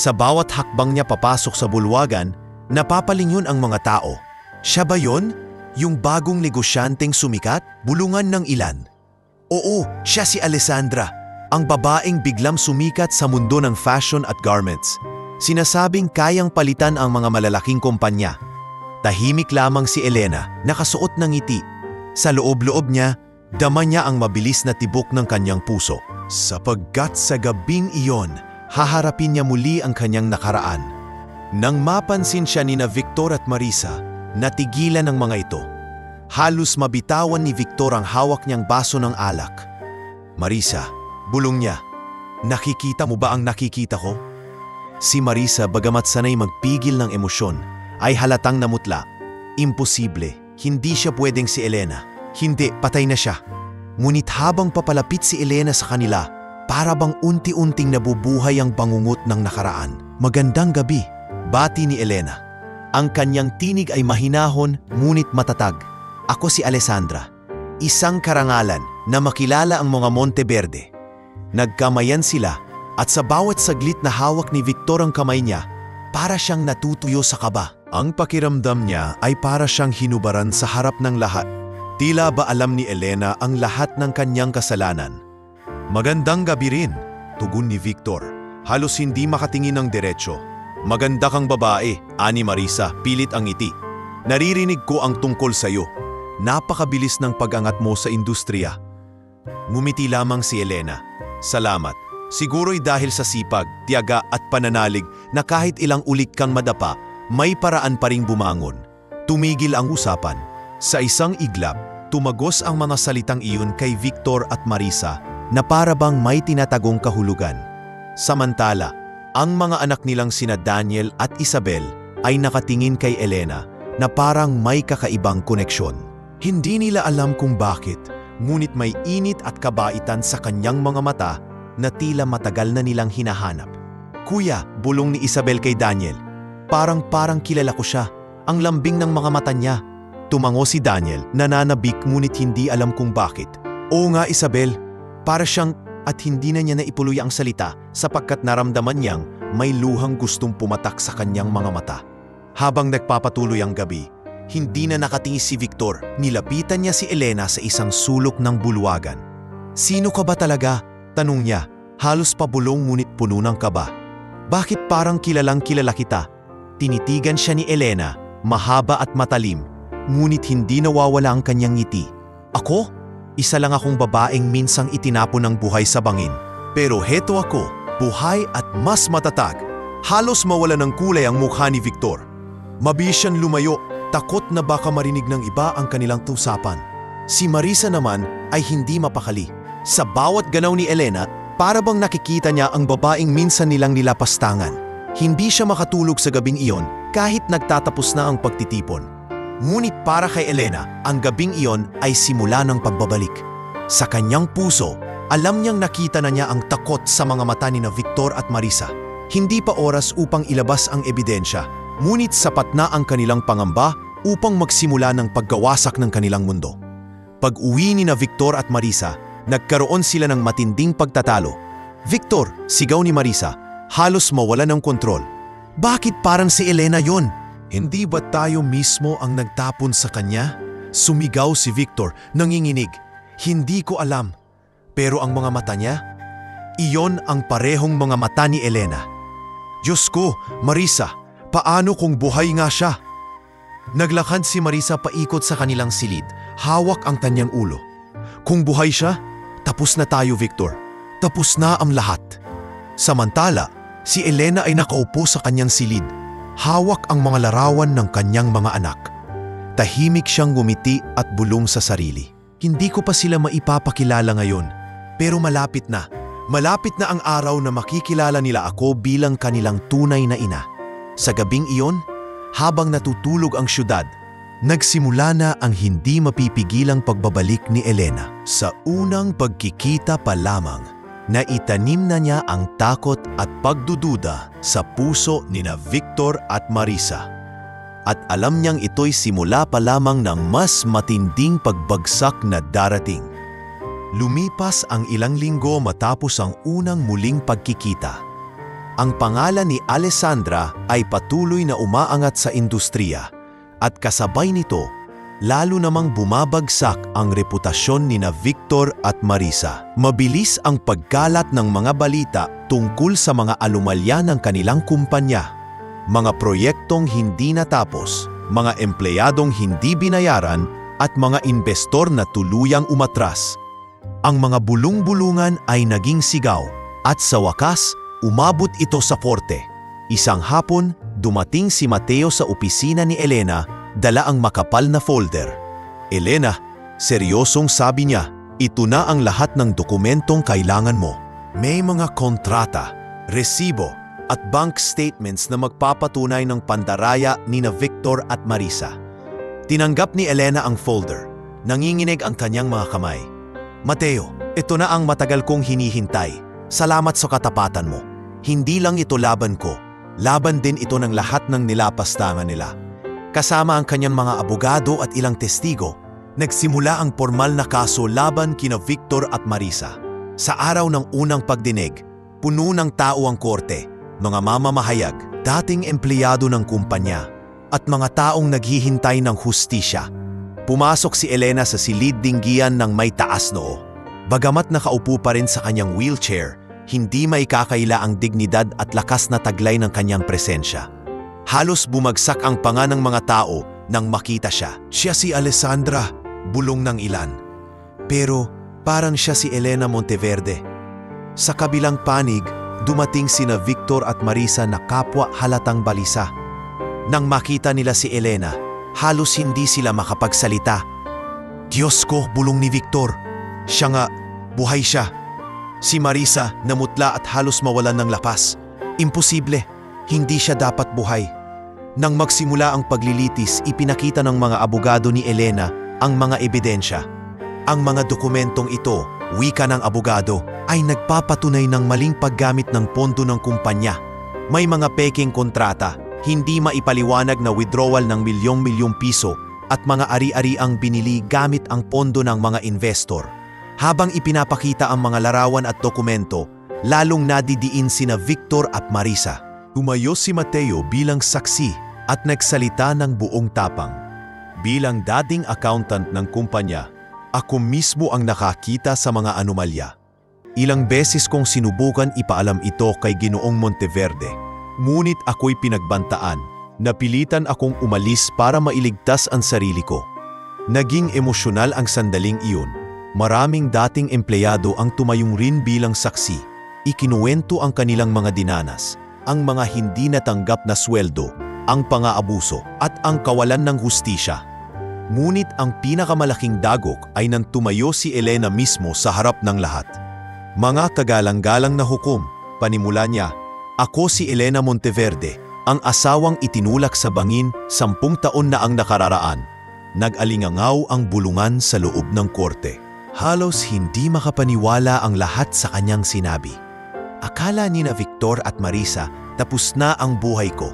Sa bawat hakbang niya papasok sa bulwagan, napapalingon ang mga tao. Siya ba yun? Yung bagong negosyanteng sumikat? Bulungan ng ilan? Oo, siya si Alessandra, ang babaeng biglang sumikat sa mundo ng fashion at garments. Sinasabing kayang palitan ang mga malalaking kumpanya. Tahimik lamang si Elena, nakasuot ng ngiti. Sa loob-loob niya, dama niya ang mabilis na tibok ng kanyang puso. Sapagkat sa gabing iyon, haharapin niya muli ang kanyang nakaraan. Nang mapansin siya nina Victor at Marisa, natigilan ang mga ito. Halos mabitawan ni Victor ang hawak niyang baso ng alak. Marisa, bulong niya, nakikita mo ba ang nakikita ko? Si Marisa, bagamat sanay magpigil ng emosyon, ay halatang namutla. Imposible, hindi siya pwedeng si Elena. Hindi, patay na siya. Ngunit habang papalapit si Elena sa kanila, para bang unti-unting nabubuhay ang bangungot ng nakaraan. Magandang gabi, bati ni Elena. Ang kanyang tinig ay mahinahon ngunit matatag. Ako si Alessandra, isang karangalan na makilala ang mga Monteverde. Nagkamayan sila at sa bawat saglit na hawak ni Victor ang kamay niya, para siyang natutuyo sa kaba. Ang pakiramdam niya ay para siyang hinubaran sa harap ng lahat. Tila ba alam ni Elena ang lahat ng kanyang kasalanan? Magandang gabi rin, tugon ni Victor. Halos hindi makatingin ng diretsyo. Maganda kang babae, ani Marisa, pilit ang ngiti. Naririnig ko ang tungkol sa iyo. Napakabilis ng pag-angat mo sa industriya. Ngumiti lamang si Elena. Salamat. Siguro'y dahil sa sipag, tiyaga at pananalig na kahit ilang ulit kang madapa, may paraan pa ring bumangon. Tumigil ang usapan. Sa isang iglap, tumagos ang mga salitang iyon kay Victor at Marisa na para bang may tinatagong kahulugan. Samantala, ang mga anak nilang sina Daniel at Isabel ay nakatingin kay Elena na parang may kakaibang koneksyon. Hindi nila alam kung bakit, ngunit may init at kabaitan sa kanyang mga mata na tila matagal na nilang hinahanap. Kuya, bulong ni Isabel kay Daniel, Parang kilala ko siya. Ang lambing ng mga mata niya. Tumango si Daniel, nananabik ngunit hindi alam kung bakit. Oo nga Isabel, para siyang at hindi na niya naipuluy ang salita sapagkat naramdaman niyang may luhang gustong pumatak sa kanyang mga mata. Habang nagpapatuloy ang gabi, hindi na nakatingin si Victor. Nilapitan niya si Elena sa isang sulok ng bulwagan. Sino ka ba talaga? Tanong niya, halos pabulong ngunit puno ng kaba. Bakit parang kilalang kilala kita? Tinitigan siya ni Elena, mahaba at matalim, ngunit hindi nawawala ang kanyang ngiti. Ako? Isa lang akong babaeng minsang itinapon ng buhay sa bangin. Pero heto ako, buhay at mas matatag. Halos mawala ng kulay ang mukha ni Victor. Mabilis siyang lumayo, takot na baka marinig ng iba ang kanilang usapan. Si Marisa naman ay hindi mapakali. Sa bawat ganaw ni Elena, para bang nakikita niya ang babaeng minsan nilang nilapastangan. Hindi siya makatulog sa gabing iyon kahit nagtatapos na ang pagtitipon. Ngunit para kay Elena, ang gabing iyon ay simula ng pagbabalik. Sa kanyang puso, alam niyang nakita na niya ang takot sa mga mata ni na Victor at Marisa. Hindi pa oras upang ilabas ang ebidensya, ngunit sapat na ang kanilang pangamba upang magsimula ng paggawasak ng kanilang mundo. Pag-uwi ni na Victor at Marisa, nagkaroon sila ng matinding pagtatalo. Victor, sigaw ni Marisa, halos mawala ng kontrol. Bakit parang si Elena yon? Hindi ba tayo mismo ang nagtapon sa kanya? Sumigaw si Victor, nanginginig. Hindi ko alam. Pero ang mga mata niya, iyon ang parehong mga mata ni Elena. Diyos ko, Marisa, paano kung buhay nga siya? Naglakad si Marisa paikot sa kanilang silid, hawak ang kanyang ulo. Kung buhay siya, tapos na tayo Victor. Tapos na ang lahat. Samantala, si Elena ay nakaupo sa kanyang silid. Hawak ang mga larawan ng kanyang mga anak. Tahimik siyang ngumiti at bulong sa sarili. Hindi ko pa sila maipapakilala ngayon, pero malapit na. Malapit na ang araw na makikilala nila ako bilang kanilang tunay na ina. Sa gabing iyon, habang natutulog ang syudad, nagsimula na ang hindi mapipigilang pagbabalik ni Elena. Sa unang pagkikita pa lamang, naitanim na niya ang takot at pagdududa sa puso ni na Victor at Marisa. At alam niyang ito'y simula pa lamang ng mas matinding pagbagsak na darating. Lumipas ang ilang linggo matapos ang unang muling pagkikita. Ang pangalan ni Alessandra ay patuloy na umaangat sa industriya at kasabay nito, lalo namang bumabagsak ang reputasyon ni na Victor at Marisa. Mabilis ang pagkalat ng mga balita tungkol sa mga anomalya ng kanilang kumpanya. Mga proyektong hindi natapos, mga empleyadong hindi binayaran at mga investor na tuluyang umatras. Ang mga bulong-bulungan ay naging sigaw at sa wakas, umabot ito sa korte. Isang hapon, dumating si Mateo sa opisina ni Elena, dala ang makapal na folder. Elena, seryosong sabi niya, ito na ang lahat ng dokumentong kailangan mo. May mga kontrata, resibo, at bank statements na magpapatunay ng pandaraya ni na Victor at Marisa. Tinanggap ni Elena ang folder. Nanginginig ang kanyang mga kamay. Mateo, ito na ang matagal kong hinihintay. Salamat sa katapatan mo. Hindi lang ito laban ko. Laban din ito ng lahat ng nilapastangan nila. Kasama ang kanyang mga abogado at ilang testigo, nagsimula ang formal na kaso laban kina Victor at Marisa. Sa araw ng unang pagdinig, puno ng tao ang korte, mga mamamahayag, dating empleyado ng kumpanya, at mga taong naghihintay ng hustisya. Pumasok si Elena sa silid-dinggian ng may taas noo. Bagamat nakaupo pa rin sa kanyang wheelchair, hindi maikakaila ang dignidad at lakas na taglay ng kanyang presensya. Halos bumagsak ang panga ng mga tao nang makita siya. Siya si Alessandra, bulong ng ilan. Pero parang siya si Elena Monteverde. Sa kabilang panig, dumating sina Victor at Marisa na kapwa halatang balisa. Nang makita nila si Elena, halos hindi sila makapagsalita. Diyos ko, bulong ni Victor. Siya nga, buhay siya. Si Marisa namutla at halos mawalan ng lakas. Imposible, hindi siya dapat buhay. Nang magsimula ang paglilitis, ipinakita ng mga abogado ni Elena ang mga ebidensya. Ang mga dokumentong ito, wika ng abogado, ay nagpapatunay ng maling paggamit ng pondo ng kumpanya. May mga peking kontrata, hindi maipaliwanag na withdrawal ng milyong-milyong piso at mga ari-ariang binili gamit ang pondo ng mga investor. Habang ipinapakita ang mga larawan at dokumento, lalong nadidiin sina Victor at Marisa. Tumayo si Mateo bilang saksi at nagsalita ng buong tapang. Bilang dating accountant ng kumpanya, ako mismo ang nakakita sa mga anomalya. Ilang beses kong sinubukan ipaalam ito kay Ginoong Monteverde, ngunit ako'y pinagbantaan. Napilitan akong umalis para mailigtas ang sarili ko. Naging emosyonal ang sandaling iyon. Maraming dating empleyado ang tumayong rin bilang saksi. Ikinuwento ang kanilang mga dinanas, ang mga hindi natanggap na sweldo, ang pang-aabuso at ang kawalan ng hustisya. Ngunit ang pinakamalaking dagok ay nang tumayo si Elena mismo sa harap ng lahat. Mga kagalang-galang na hukom, panimula niya, ako si Elena Monteverde, ang asawang itinulak sa bangin 10 taon na ang nakararaan. Nag-alingangaw ang bulungan sa loob ng korte. Halos hindi makapaniwala ang lahat sa kanyang sinabi. Akala ni na Victor at Marisa tapos na ang buhay ko.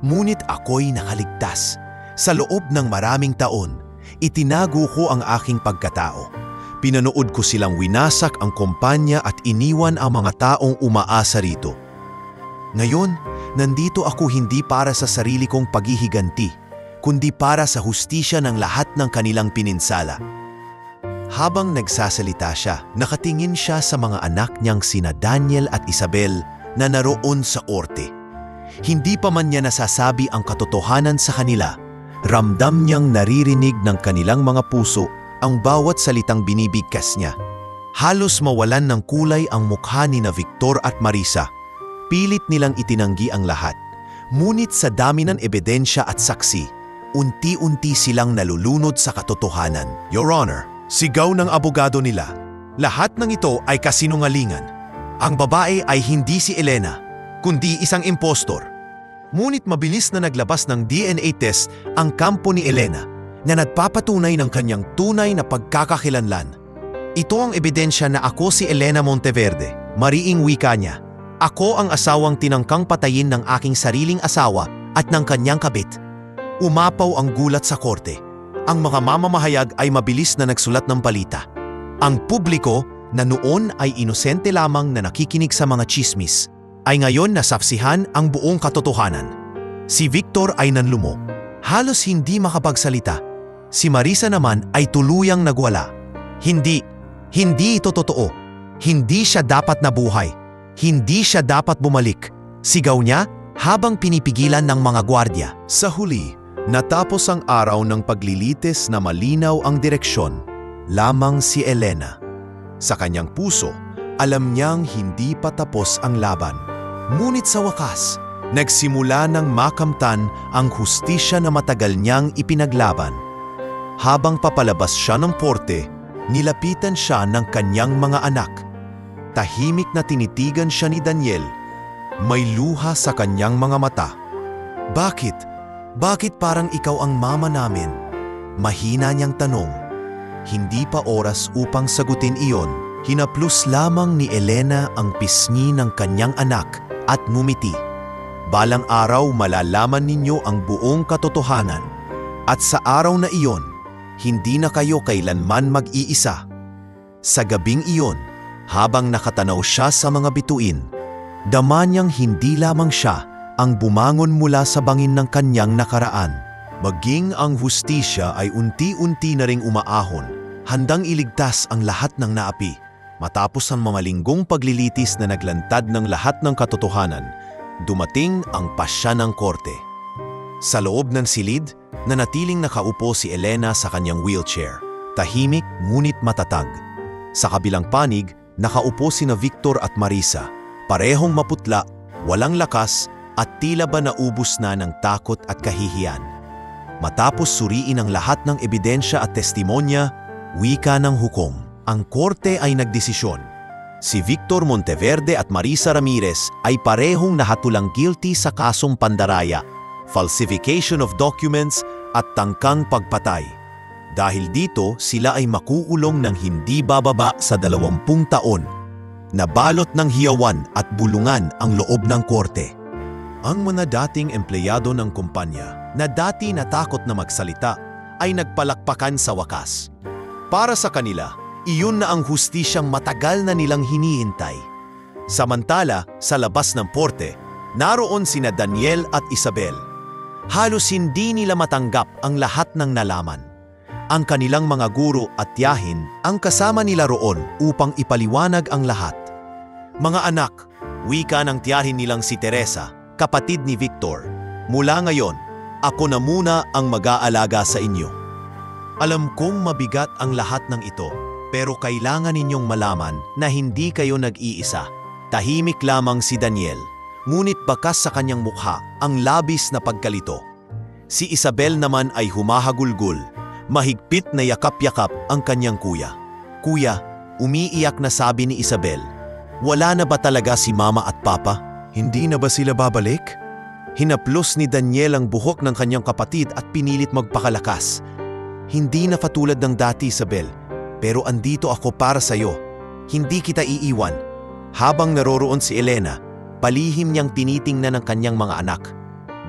Ngunit ako'y nakaligtas. Sa loob ng maraming taon, itinago ko ang aking pagkatao. Pinanood ko silang winasak ang kumpanya at iniwan ang mga taong umaasa rito. Ngayon, nandito ako hindi para sa sarili kong paghihiganti, kundi para sa hustisya ng lahat ng kanilang pininsala. Habang nagsasalita siya, nakatingin siya sa mga anak niyang sina Daniel at Isabel na naroon sa korte. Hindi pa man niya nasasabi ang katotohanan sa kanila, ramdam niyang naririnig ng kanilang mga puso ang bawat salitang binibigkas niya. Halos mawalan ng kulay ang mukha ni na Victor at Marisa. Pilit nilang itinanggi ang lahat. Ngunit sa dami ng ebidensya at saksi, unti-unti silang nalulunod sa katotohanan. Your Honor, sigaw ng abogado nila, lahat ng ito ay kasinungalingan. Ang babae ay hindi si Elena, kundi isang impostor. Ngunit mabilis na naglabas ng DNA test ang kampo ni Elena na nagpapatunay ng kanyang tunay na pagkakakilanlan. Ito ang ebidensya na ako si Elena Monteverde, mariing wika niya. Ako ang asawang tinangkang patayin ng aking sariling asawa at ng kanyang kabit. Umapaw ang gulat sa korte. Ang mga mamamahayag ay mabilis na nagsulat ng balita. Ang publiko na noon ay inosente lamang na nakikinig sa mga chismis, ay ngayon nasapsihan ang buong katotohanan. Si Victor ay nanlumo. Halos hindi makapagsalita. Si Marisa naman ay tuluyang nagwala. Hindi ito totoo. Hindi siya dapat nabuhay. Hindi siya dapat bumalik. Sigaw niya habang pinipigilan ng mga gwardya. Sa huli, natapos ang araw ng paglilitis na malinaw ang direksyon. Lamang si Elena. Sa kanyang puso, alam niyang hindi pa tapos ang laban. Ngunit sa wakas, nagsimula ng makamtan ang hustisya na matagal niyang ipinaglaban. Habang papalabas siya ng korte, nilapitan siya ng kanyang mga anak. Tahimik na tinitigan siya ni Daniel. May luha sa kanyang mga mata. Bakit? Bakit parang ikaw ang mama namin? Mahina niyang tanong. Hindi pa oras upang sagutin iyon. Hinaplos lamang ni Elena ang pisngi ng kanyang anak at ngumiti. Balang araw malalaman ninyo ang buong katotohanan. At sa araw na iyon, hindi na kayo kailanman mag-iisa. Sa gabing iyon, habang nakatanaw siya sa mga bituin, dama niyang hindi lamang siya ang bumangon mula sa bangin ng kanyang nakaraan. Maging ang hustisya ay unti-unti na ring umaahon, handang iligtas ang lahat ng naapi. Matapos ang mga linggong paglilitis na naglantad ng lahat ng katotohanan, dumating ang pasya ng korte. Sa loob ng silid, nanatiling nakaupo si Elena sa kanyang wheelchair. Tahimik ngunit matatag. Sa kabilang panig, nakaupo sina Victor at Marisa. Parehong maputla, walang lakas, at tila ba naubos na ng takot at kahihiyan. Matapos suriin ang lahat ng ebidensya at testimonya, wika ng hukom. Ang korte ay nagdesisyon. Si Victor Monteverde at Marisa Ramirez ay parehong nahatulang guilty sa kasong pandaraya, falsification of documents at tangkang pagpatay. Dahil dito, sila ay makukulong ng hindi bababa sa 20 taon. Nabalot ng hiyawan at bulungan ang loob ng korte. Ang mga dating empleyado ng kumpanya na dati natakot na magsalita ay nagpalakpakan sa wakas. Para sa kanila, iyon na ang hustisyang matagal na nilang hinihintay. Samantala, sa labas ng porte, naroon sina Daniel at Isabel. Halos hindi nila matanggap ang lahat ng nalaman. Ang kanilang mga guro at tiyahin ang kasama nila roon upang ipaliwanag ang lahat. Mga anak, wika ng tiyahin nilang si Teresa, kapatid ni Victor, mula ngayon, ako na muna ang mag-aalaga sa inyo. Alam kong mabigat ang lahat ng ito, pero kailangan ninyong malaman na hindi kayo nag-iisa. Tahimik lamang si Daniel, ngunit bakas sa kanyang mukha ang labis na pagkalito. Si Isabel naman ay humahagulgul, mahigpit na yakap-yakap ang kanyang kuya. Kuya, umiiyak na sabi ni Isabel, wala na ba talaga si mama at papa? Hindi na ba sila babalik? Hinaplos ni Daniel ang buhok ng kanyang kapatid at pinilit magpakalakas. Hindi na katulad ng dati, Isabel, pero andito ako para sa'yo. Hindi kita iiwan. Habang naroroon si Elena, palihim niyang tinitingnan ng kanyang mga anak.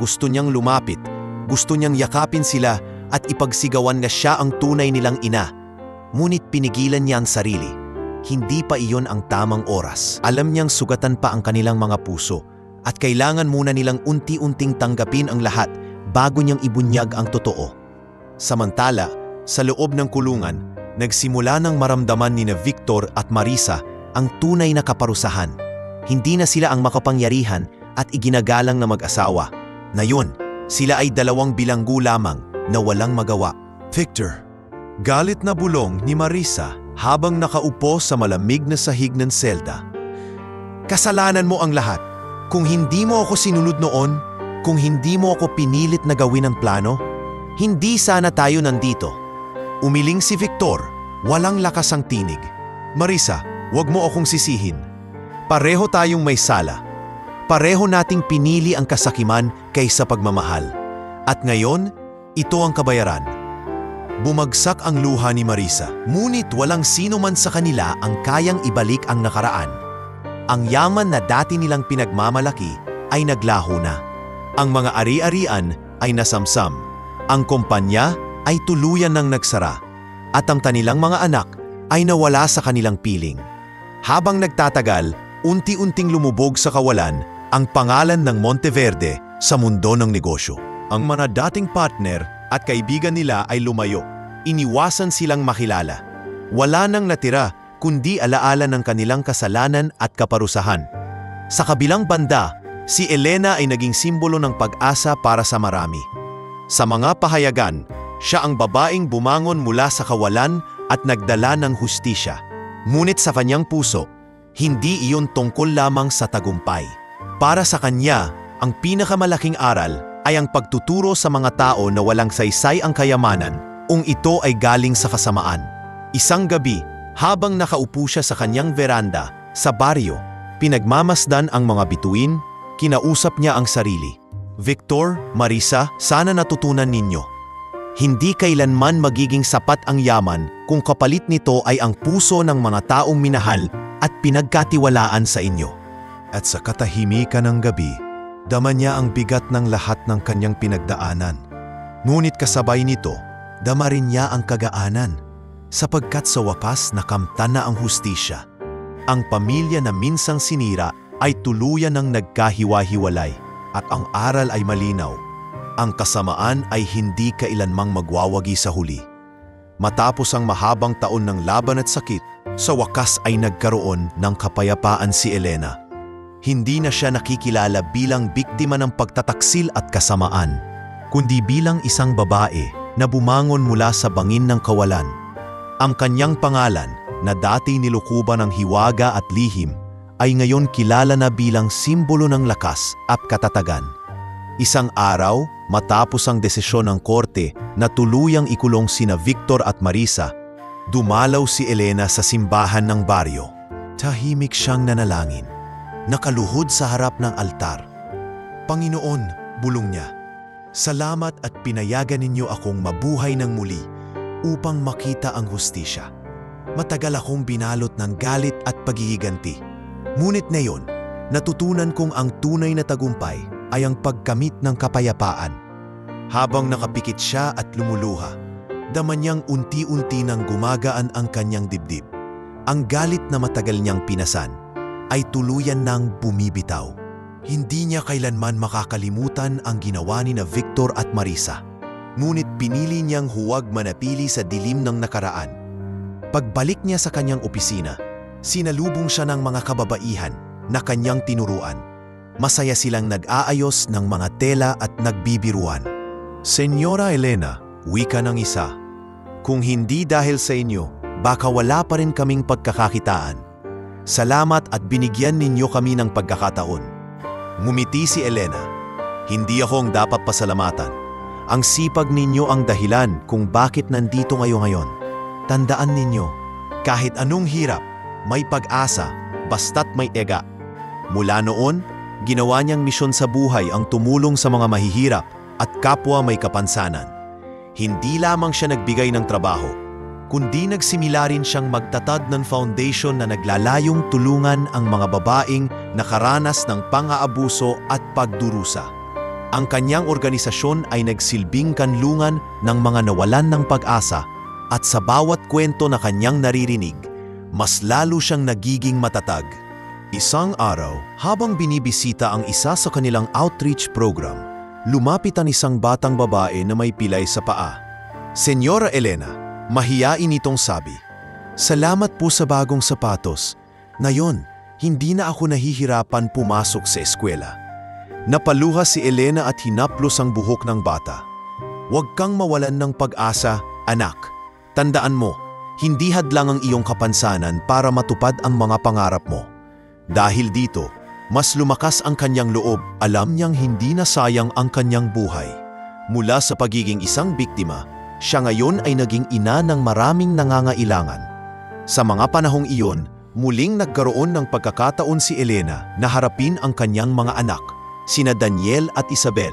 Gusto niyang lumapit, gusto niyang yakapin sila at ipagsigawan na siya ang tunay nilang ina. Ngunit pinigilan niya ang sarili. Hindi pa iyon ang tamang oras. Alam niyang sugatan pa ang kanilang mga puso at kailangan muna nilang unti-unting tanggapin ang lahat bago niyang ibunyag ang totoo. Samantala, sa loob ng kulungan, nagsimula ng maramdaman ni Victor at Marisa ang tunay na kaparusahan. Hindi na sila ang makapangyarihan at iginagalang na mag-asawa. Ngayon, sila ay dalawang bilanggo lamang na walang magawa. Victor, galit na bulong ni Marisa habang nakaupo sa malamig na sahig ng selda. Kasalanan mo ang lahat. Kung hindi mo ako sinunod noon, kung hindi mo ako pinilit na gawin ang plano, hindi sana tayo nandito. Umiling si Victor, walang lakas ang tinig. Marisa, wag mo akong sisihin. Pareho tayong may sala. Pareho nating pinili ang kasakiman kaysa pagmamahal. At ngayon, ito ang kabayaran. Bumagsak ang luha ni Marisa, ngunit walang sino man sa kanila ang kayang ibalik ang nakaraan. Ang yaman na dati nilang pinagmamalaki ay naglaho na. Ang mga ari-arian ay nasamsam. Ang kumpanya ay tuluyan ng nagsara. At ang kanilang mga anak ay nawala sa kanilang piling. Habang nagtatagal, unti-unting lumubog sa kawalan ang pangalan ng Monteverde sa mundo ng negosyo. Ang mga dating partner at kaibigan nila ay lumayo. Iniwasan silang makilala. Wala nang natira kundi alaala ng kanilang kasalanan at kaparusahan. Sa kabilang banda, si Elena ay naging simbolo ng pag-asa para sa marami. Sa mga pahayagan, siya ang babaeng bumangon mula sa kawalan at nagdala ng hustisya. Ngunit sa kanyang puso, hindi iyon tungkol lamang sa tagumpay. Para sa kanya, ang pinakamalaking aral ay ang pagtuturo sa mga tao na walang saysay ang kayamanan kung ito ay galing sa kasamaan. Isang gabi, habang nakaupo siya sa kanyang veranda sa baryo, pinagmamasdan ang mga bituin, kinausap niya ang sarili. Victor, Marisa, sana natutunan ninyo. Hindi kailanman magiging sapat ang yaman kung kapalit nito ay ang puso ng mga taong minahal at pinagkatiwalaan sa inyo. At sa katahimikan ng gabi, dama niya ang bigat ng lahat ng kanyang pinagdaanan. Ngunit kasabay nito, dama rin niya ang kagaanan, sapagkat sa wakas nakamtan na ang hustisya. Ang pamilya na minsang sinira ay tuluyan ng nagkahiwa-hiwalay. At ang aral ay malinaw, ang kasamaan ay hindi kailanmang magwawagi sa huli. Matapos ang mahabang taon ng laban at sakit, sa wakas ay nagkaroon ng kapayapaan si Elena. Hindi na siya nakikilala bilang biktima ng pagtataksil at kasamaan, kundi bilang isang babae na bumangon mula sa bangin ng kawalan. Ang kanyang pangalan, na dati nilukuban ng hiwaga at lihim, ay ngayon kilala na bilang simbolo ng lakas at katatagan. Isang araw, matapos ang desisyon ng korte na tuluyang ikulong sina Victor at Marisa, dumalaw si Elena sa simbahan ng baryo. Tahimik siyang nanalangin, nakaluhod sa harap ng altar. Panginoon, bulong niya, salamat at pinayagan ninyo akong mabuhay ng muli upang makita ang hustisya. Matagal akong binalot ng galit at paghihiganti. Ngunit ngayon, natutunan kong ang tunay na tagumpay ay ang pagkamit ng kapayapaan. Habang nakapikit siya at lumuluha, dama niyang unti-unti nang gumagaan ang kanyang dibdib. Ang galit na matagal niyang pinasan ay tuluyan nang bumibitaw. Hindi niya kailanman makakalimutan ang ginawa ni na Victor at Marisa. Ngunit pinili niyang huwag manatili sa dilim ng nakaraan. Pagbalik niya sa kanyang opisina, sinalubong siya ng mga kababaihan na kanyang tinuruan. Masaya silang nag-aayos ng mga tela at nagbibiruan. Senyora Elena, wika ng isa. Kung hindi dahil sa inyo, baka wala pa rin kaming pagkakakitaan. Salamat at binigyan ninyo kami ng pagkakataon. Ngumiti si Elena. Hindi ako ang dapat pasalamatan. Ang sipag ninyo ang dahilan kung bakit nandito ngayon. Tandaan ninyo, kahit anong hirap, may pag-asa, basta't may ega. Mula noon, ginawa niyang misyon sa buhay ang tumulong sa mga mahihirap at kapwa may kapansanan. Hindi lamang siya nagbigay ng trabaho, kundi nagsimula rin siyang magtatag ng foundation na naglalayong tulungan ang mga babaeng nakaranas ng pang-aabuso at pagdurusa. Ang kanyang organisasyon ay nagsilbing kanlungan ng mga nawalan ng pag-asa at sa bawat kwento na kanyang naririnig, mas lalo siyang nagiging matatag. Isang araw, habang binibisita ang isa sa kanilang outreach program, lumapit ang isang batang babae na may pilay sa paa. Senyora Elena, mahiyain itong sabi, "Salamat po sa bagong sapatos. Ngayon, hindi na ako nahihirapan pumasok sa eskwela." Napaluha si Elena at hinaplos ang buhok ng bata. "Huwag kang mawalan ng pag-asa, anak. Tandaan mo, hindi hadlang ang iyong kapansanan para matupad ang mga pangarap mo." Dahil dito, mas lumakas ang kanyang loob. Alam niyang hindi na sayang ang kanyang buhay. Mula sa pagiging isang biktima, siya ngayon ay naging ina ng maraming nangangailangan. Sa mga panahong iyon, muling nagkaroon ng pagkakataon si Elena na harapin ang kanyang mga anak, sina Daniel at Isabel.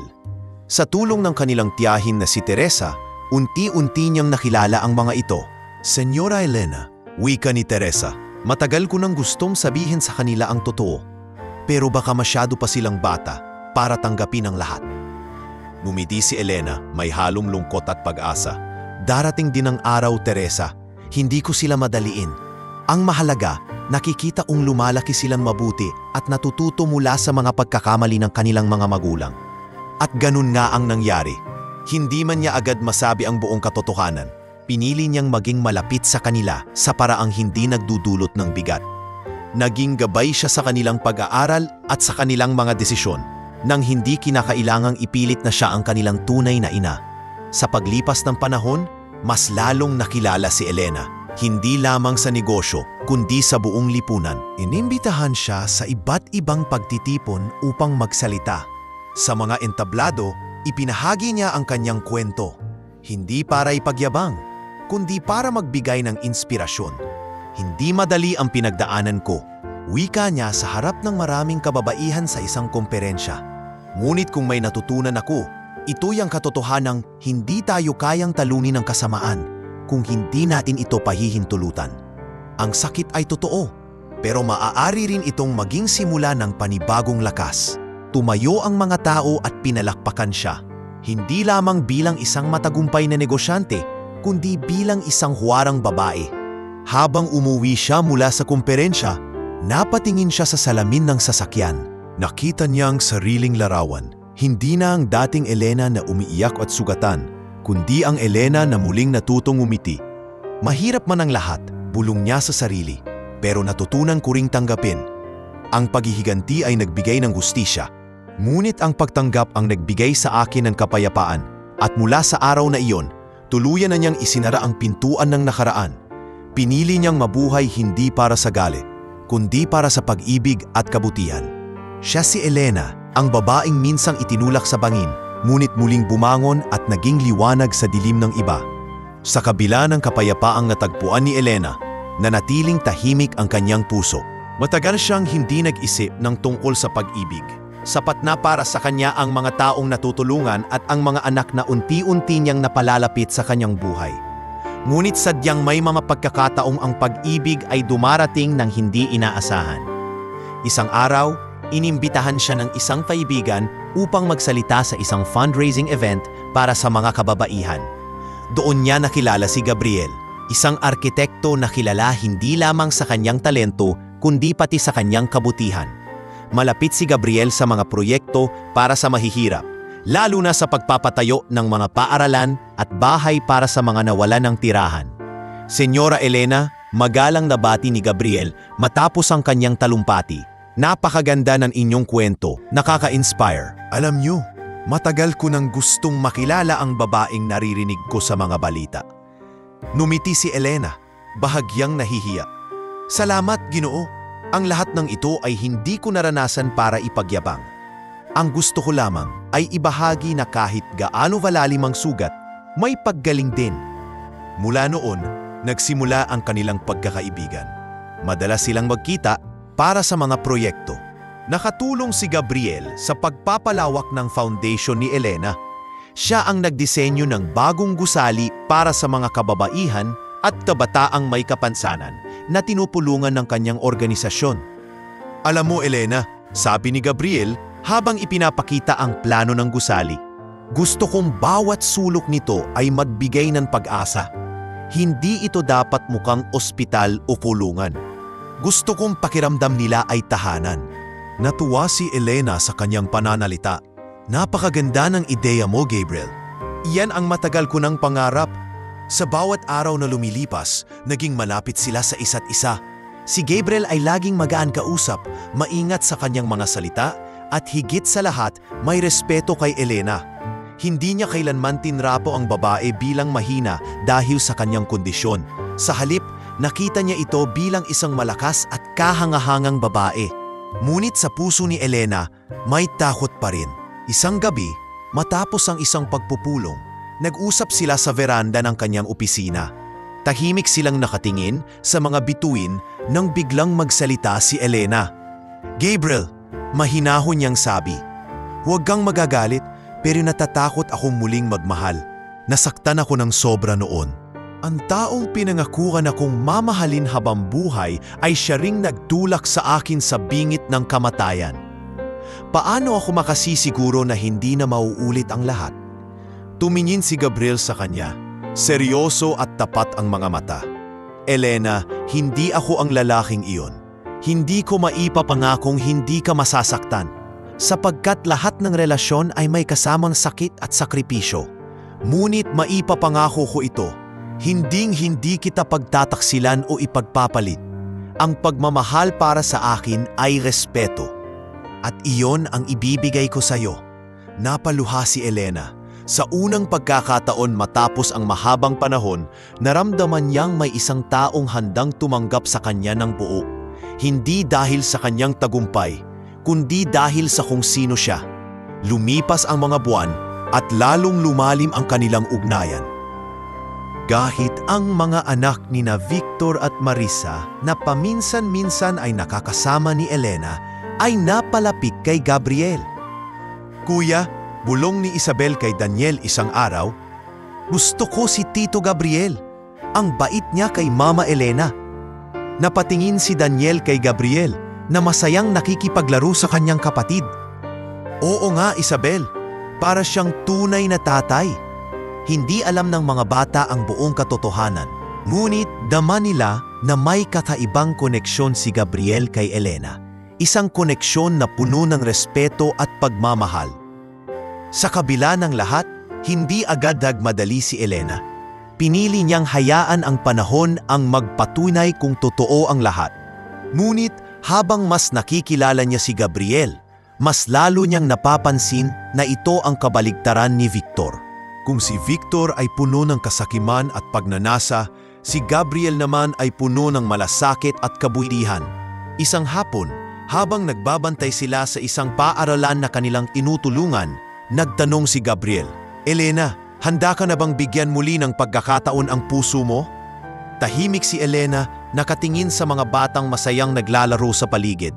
Sa tulong ng kanilang tiyahin na si Teresa, unti-unti niyang nakilala ang mga ito. "Senyora Elena," wika ni Teresa, "matagal ko nang gustong sabihin sa kanila ang totoo. Pero baka masyado pa silang bata para tanggapin ang lahat." Ngumiti si Elena, may halong lungkot at pag-asa. "Darating din ang araw, Teresa. Hindi ko sila madaliin. Ang mahalaga, nakikita kong lumalaki silang mabuti at natututo mula sa mga pagkakamali ng kanilang mga magulang." At ganun nga ang nangyari. Hindi man niya agad masabi ang buong katotohanan. Pinili niyang maging malapit sa kanila sa paraang hindi nagdudulot ng bigat. Naging gabay siya sa kanilang pag-aaral at sa kanilang mga desisyon, nang hindi kinakailangang ipilit na siya ang kanilang tunay na ina. Sa paglipas ng panahon, mas lalong nakilala si Elena, hindi lamang sa negosyo, kundi sa buong lipunan. Inimbitahan siya sa iba't ibang pagtitipon upang magsalita. Sa mga entablado, ipinahagi niya ang kanyang kwento, hindi para ipagyabang, kundi para magbigay ng inspirasyon. "Hindi madali ang pinagdaanan ko," wika niya sa harap ng maraming kababaihan sa isang komperensya. "Ngunit kung may natutunan ako, ito'y ang katotohanang hindi tayo kayang talunin ng kasamaan kung hindi natin ito pahihintulutan. Ang sakit ay totoo, pero maaari rin itong maging simula ng panibagong lakas." Tumayo ang mga tao at pinalakpakan siya, hindi lamang bilang isang matagumpay na negosyante, kundi bilang isang huwarang babae. Habang umuwi siya mula sa komperensya, napatingin siya sa salamin ng sasakyan. Nakita niyang sariling larawan. Hindi na ang dating Elena na umiiyak at sugatan, kundi ang Elena na muling natutong umiti. Mahirap man ang lahat, bulong niya sa sarili, pero natutunan ko ring tanggapin. Ang paghihiganti ay nagbigay ng hustisya, ngunit ang pagtanggap ang nagbigay sa akin ng kapayapaan, at mula sa araw na iyon, tuluyan na niyang isinara ang pintuan ng nakaraan. Pinili niyang mabuhay hindi para sa galit, kundi para sa pag-ibig at kabutihan. Siya si Elena, ang babaeng minsang itinulak sa bangin, ngunit muling bumangon at naging liwanag sa dilim ng iba. Sa kabila ng kapayapaang natagpuan ni Elena, nanatiling tahimik ang kanyang puso. Matagal siyang hindi nag-isip ng tungkol sa pag-ibig. Sapat na para sa kanya ang mga taong natutulungan at ang mga anak na unti-unti niyang napalalapit sa kanyang buhay. Ngunit sadyang may mga pagkakataong ang pag-ibig ay dumarating ng hindi inaasahan. Isang araw, Inimbitahan siya ng isang kaibigan upang magsalita sa isang fundraising event para sa mga kababaihan. Doon niya nakilala si Gabriel, isang arkitekto na kilala hindi lamang sa kanyang talento kundi pati sa kanyang kabutihan. Malapit si Gabriel sa mga proyekto para sa mahihirap, lalo na sa pagpapatayo ng mga paaralan at bahay para sa mga nawalan ng tirahan. Senyora Elena, magalang nabati ni Gabriel matapos ang kanyang talumpati. Napakaganda ng inyong kwento, nakaka-inspire. Alam niyo, matagal ko nang gustong makilala ang babaeng naririnig ko sa mga balita. Numiti si Elena, bahagyang nahihiya. Salamat, Ginoo. Ang lahat ng ito ay hindi ko naranasan para ipagyabang. Ang gusto ko lamang ay ibahagi na kahit gaano kalalim ang sugat, may paggaling din. Mula noon, nagsimula ang kanilang pagkakaibigan. Madalas silang magkita para sa mga proyekto. Nakatulong si Gabriel sa pagpapalawak ng foundation ni Elena. Siya ang nagdisenyo ng bagong gusali para sa mga kababaihan at kabataang may kapansanan na tinupulungan ng kanyang organisasyon. Alam mo, Elena, sabi ni Gabriel habang ipinapakita ang plano ng gusali, gusto kong bawat sulok nito ay magbigay ng pag-asa. Hindi ito dapat mukhang ospital o kulungan. Gusto kong pakiramdam nila ay tahanan. Natuwa si Elena sa kanyang pananalita. Napakaganda ng ideya mo, Gabriel. Iyan ang matagal ko ng pangarap. Sa bawat araw na lumilipas, naging malapit sila sa isa't isa. Si Gabriel ay laging magaan kausap, maingat sa kanyang mga salita, at higit sa lahat, may respeto kay Elena. Hindi niya kailanman tinrapo ang babae bilang mahina dahil sa kanyang kondisyon. Sa halip, nakita niya ito bilang isang malakas at kahangahangang babae. Ngunit sa puso ni Elena, may takot pa rin. Isang gabi, matapos ang isang pagpupulong, nag-usap sila sa veranda ng kanyang opisina. Tahimik silang nakatingin sa mga bituin nang biglang magsalita si Elena. Gabriel, mahinahon niyang sabi, huwag kang magagalit pero natatakot akong muling magmahal. Nasaktan ako ng sobra noon. Ang taong pinangakuhan akong mamahalin habang buhay ay siya ring nagtulak sa akin sa bingit ng kamatayan. Paano ako makasisiguro na hindi na mauulit ang lahat? Tumingin si Gabriel sa kanya. Seryoso at tapat ang mga mata. Elena, hindi ako ang lalaking iyon. Hindi ko maipapangakong hindi ka masasaktan. Sapagkat lahat ng relasyon ay may kasamang sakit at sakripisyo. Ngunit maipapangako ko ito. Hinding-hindi kita pagtataksilan o ipagpapalit. Ang pagmamahal para sa akin ay respeto. At iyon ang ibibigay ko sa iyo. Napaluha si Elena. Sa unang pagkakataon matapos ang mahabang panahon, naramdaman niyang may isang taong handang tumanggap sa kanya ng buo. Hindi dahil sa kanyang tagumpay, kundi dahil sa kung sino siya. Lumipas ang mga buwan at lalong lumalim ang kanilang ugnayan. Kahit ang mga anak ni na Victor at Marisa na paminsan-minsan ay nakakasama ni Elena ay napalapit kay Gabriel. Kuya, bulong ni Isabel kay Daniel isang araw, gusto ko si Tito Gabriel. Ang bait niya kay Mama Elena. Napatingin si Daniel kay Gabriel na masayang nakikipaglaro sa kanyang kapatid. Oo nga, Isabel, para siyang tunay na tatay. Hindi alam ng mga bata ang buong katotohanan. Ngunit dama nila na may kakaibang koneksyon si Gabriel kay Elena. Isang koneksyon na puno ng respeto at pagmamahal. Sa kabila ng lahat, hindi agad nagmadali si Elena. Pinili niyang hayaan ang panahon ang magpatunay kung totoo ang lahat. Ngunit habang mas nakikilala niya si Gabriel, mas lalo niyang napapansin na ito ang kabaligtaran ni Victor. Kung si Victor ay puno ng kasakiman at pagnanasa, si Gabriel naman ay puno ng malasakit at kabutihan. Isang hapon, habang nagbabantay sila sa isang paaralan na kanilang tinutulungan, nagtanong si Gabriel, Elena, handa ka na bang bigyan muli ng pagkakataon ang puso mo? Tahimik si Elena, nakatingin sa mga batang masayang naglalaro sa paligid.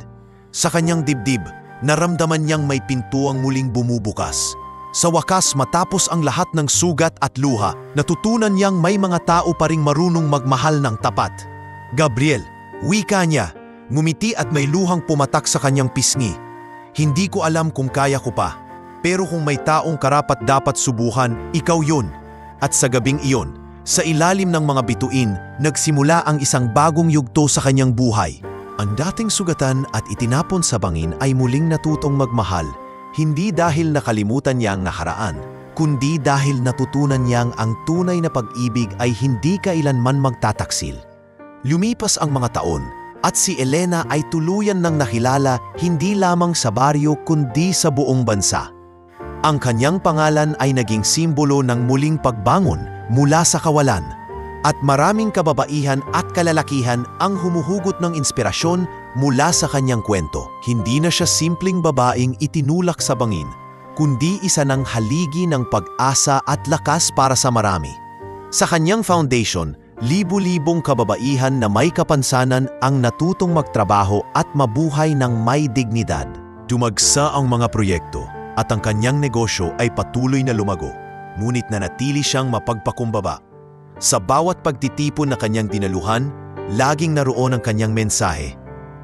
Sa kanyang dibdib, naramdaman niyang may pintuang muling bumubukas. Sa wakas, matapos ang lahat ng sugat at luha, natutunan niyang may mga tao pa ring marunong magmahal ng tapat. Gabriel, wika niya, ngumiti at may luhang pumatak sa kanyang pisngi. Hindi ko alam kung kaya ko pa. Pero kung may taong karapat-dapat subukan, ikaw yun. At sa gabing iyon, sa ilalim ng mga bituin, nagsimula ang isang bagong yugto sa kanyang buhay. Ang dating sugatan at itinapon sa bangin ay muling natutong magmahal, hindi dahil nakalimutan niya ang nakaraan, kundi dahil natutunan niyang ang tunay na pag-ibig ay hindi kailanman magtataksil. Lumipas ang mga taon, at si Elena ay tuluyan ng nakilala hindi lamang sa baryo kundi sa buong bansa. Ang kanyang pangalan ay naging simbolo ng muling pagbangon mula sa kawalan, at maraming kababaihan at kalalakihan ang humuhugot ng inspirasyon mula sa kanyang kwento. Hindi na siya simpleng babaeng itinulak sa bangin, kundi isa ng haligi ng pag-asa at lakas para sa marami. Sa kanyang foundation, libu-libong kababaihan na may kapansanan ang natutong magtrabaho at mabuhay ng may dignidad. Dumagsa ang mga proyekto at ang kanyang negosyo ay patuloy na lumago, ngunit nanatili siyang mapagpakumbaba. Sa bawat pagtitipon na kanyang dinaluhan, laging naroon ang kanyang mensahe.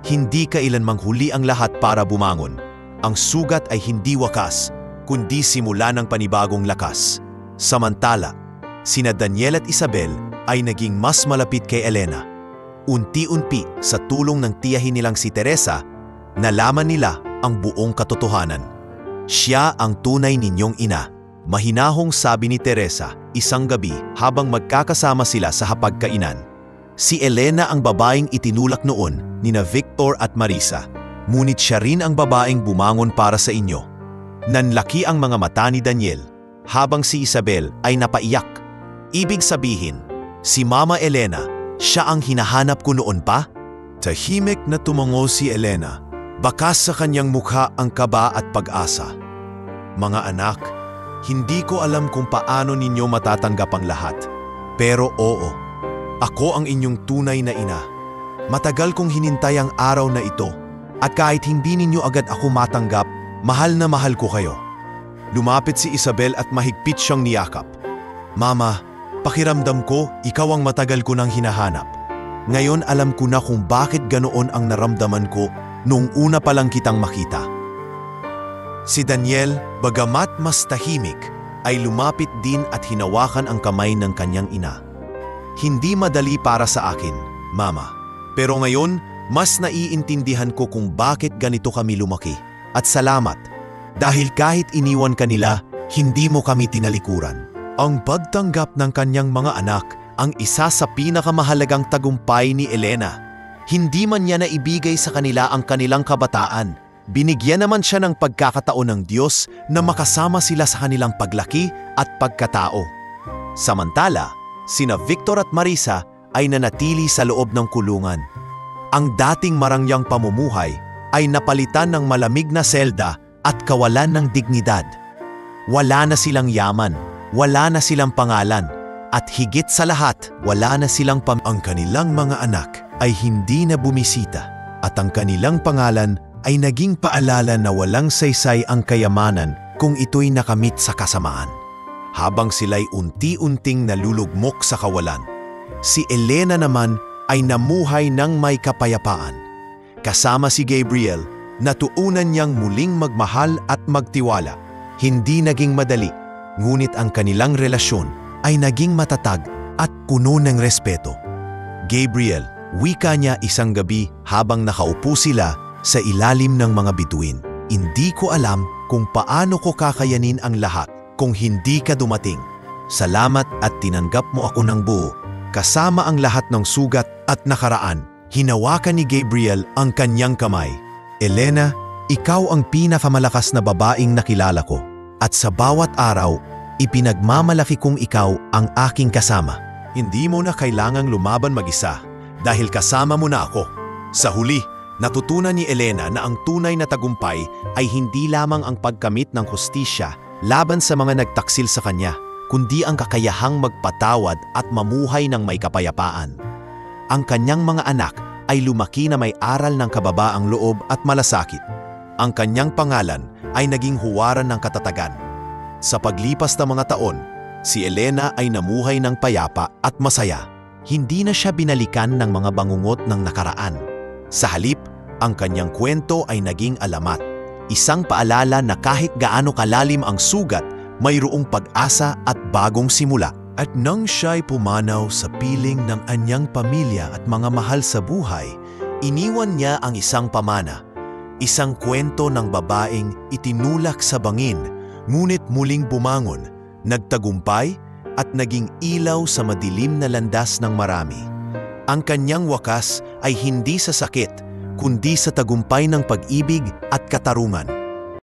Hindi kailanmang huli ang lahat para bumangon. Ang sugat ay hindi wakas, kundi simula ng panibagong lakas. Samantala, sina Daniel at Isabel ay naging mas malapit kay Elena. Unti-unti sa tulong ng tiyahin nilang si Teresa, nalaman nila ang buong katotohanan. Siya ang tunay ninyong ina. Mahinahong sabi ni Teresa isang gabi habang magkakasama sila sa hapagkainan. Si Elena ang babaeng itinulak noon nina Victor at Marisa, ngunit siya rin ang babaeng bumangon para sa inyo. Nanlaki ang mga mata ni Daniel, habang si Isabel ay napaiyak. Ibig sabihin, si Mama Elena, siya ang hinahanap ko noon pa? Tahimik na tumango si Elena, bakas sa kanyang mukha ang kaba at pag-asa. Mga anak, hindi ko alam kung paano ninyo matatanggap ang lahat. Pero oo, ako ang inyong tunay na ina. Matagal kong hinintay ang araw na ito, at kahit hindi ninyo agad ako matanggap, mahal na mahal ko kayo. Lumapit si Isabel at mahigpit siyang niyakap. Mama, pakiramdam ko, ikaw ang matagal ko nang hinahanap. Ngayon alam ko na kung bakit ganoon ang naramdaman ko nung una pa lang kitang makita. Si Daniel, bagamat mas tahimik, ay lumapit din at hinawakan ang kamay ng kanyang ina. Hindi madali para sa akin, Mama. Pero ngayon, mas naiintindihan ko kung bakit ganito kami lumaki. At salamat, dahil kahit iniwan ka nila, hindi mo kami tinalikuran. Ang pagtanggap ng kanyang mga anak ang isa sa pinakamahalagang tagumpay ni Elena. Hindi man niya naibigay sa kanila ang kanilang kabataan. Binigyan naman siya ng pagkakataon ng Diyos na makasama sila sa kanilang paglaki at pagkatao. Samantala, sina Victor at Marisa ay nanatili sa loob ng kulungan. Ang dating marangyang pamumuhay ay napalitan ng malamig na selda at kawalan ng dignidad. Wala na silang yaman, wala na silang pangalan, at higit sa lahat, wala na silang Ang kanilang mga anak ay hindi na bumisita, at ang kanilang pangalan ay naging paalala na walang saysay ang kayamanan kung ito'y nakamit sa kasamaan. Habang sila'y unti-unting nalulugmok sa kawalan, si Elena naman ay namuhay ng may kapayapaan. Kasama si Gabriel, natuunan niyang muling magmahal at magtiwala. Hindi naging madali, ngunit ang kanilang relasyon ay naging matatag at puno ng respeto. Gabriel, wika niya isang gabi habang nakaupo sila sa ilalim ng mga bituin. Hindi ko alam kung paano ko kakayanin ang lahat kung hindi ka dumating. Salamat at tinanggap mo ako ng buo. Kasama ang lahat ng sugat at nakaraan, hinawakan ni Gabriel ang kanyang kamay. Elena, ikaw ang pinakamalakas na babaeng nakilala ko. At sa bawat araw, ipinagmamalaki kong ikaw ang aking kasama. Hindi mo na kailangang lumaban mag-isa dahil kasama mo na ako. Sa huli, natutunan ni Elena na ang tunay na tagumpay ay hindi lamang ang pagkamit ng hustisya laban sa mga nagtaksil sa kanya, kundi ang kakayahang magpatawad at mamuhay ng may kapayapaan. Ang kanyang mga anak ay lumaki na may aral ng kababaang loob at malasakit. Ang kanyang pangalan ay naging huwaran ng katatagan. Sa paglipas ng mga taon, si Elena ay namuhay ng payapa at masaya. Hindi na siya binalikan ng mga bangungot ng nakaraan. Sa halip, ang kanyang kwento ay naging alamat. isang paalala na kahit gaano kalalim ang sugat, mayroong pag-asa at bagong simula. At nang siya'y pumanaw sa piling ng anyang pamilya at mga mahal sa buhay, iniwan niya ang isang pamana, isang kwento ng babaeng itinulak sa bangin, ngunit muling bumangon, nagtagumpay at naging ilaw sa madilim na landas ng marami. Ang kanyang wakas ay hindi sa sakit, kundi sa tagumpay ng pag-ibig at katarungan.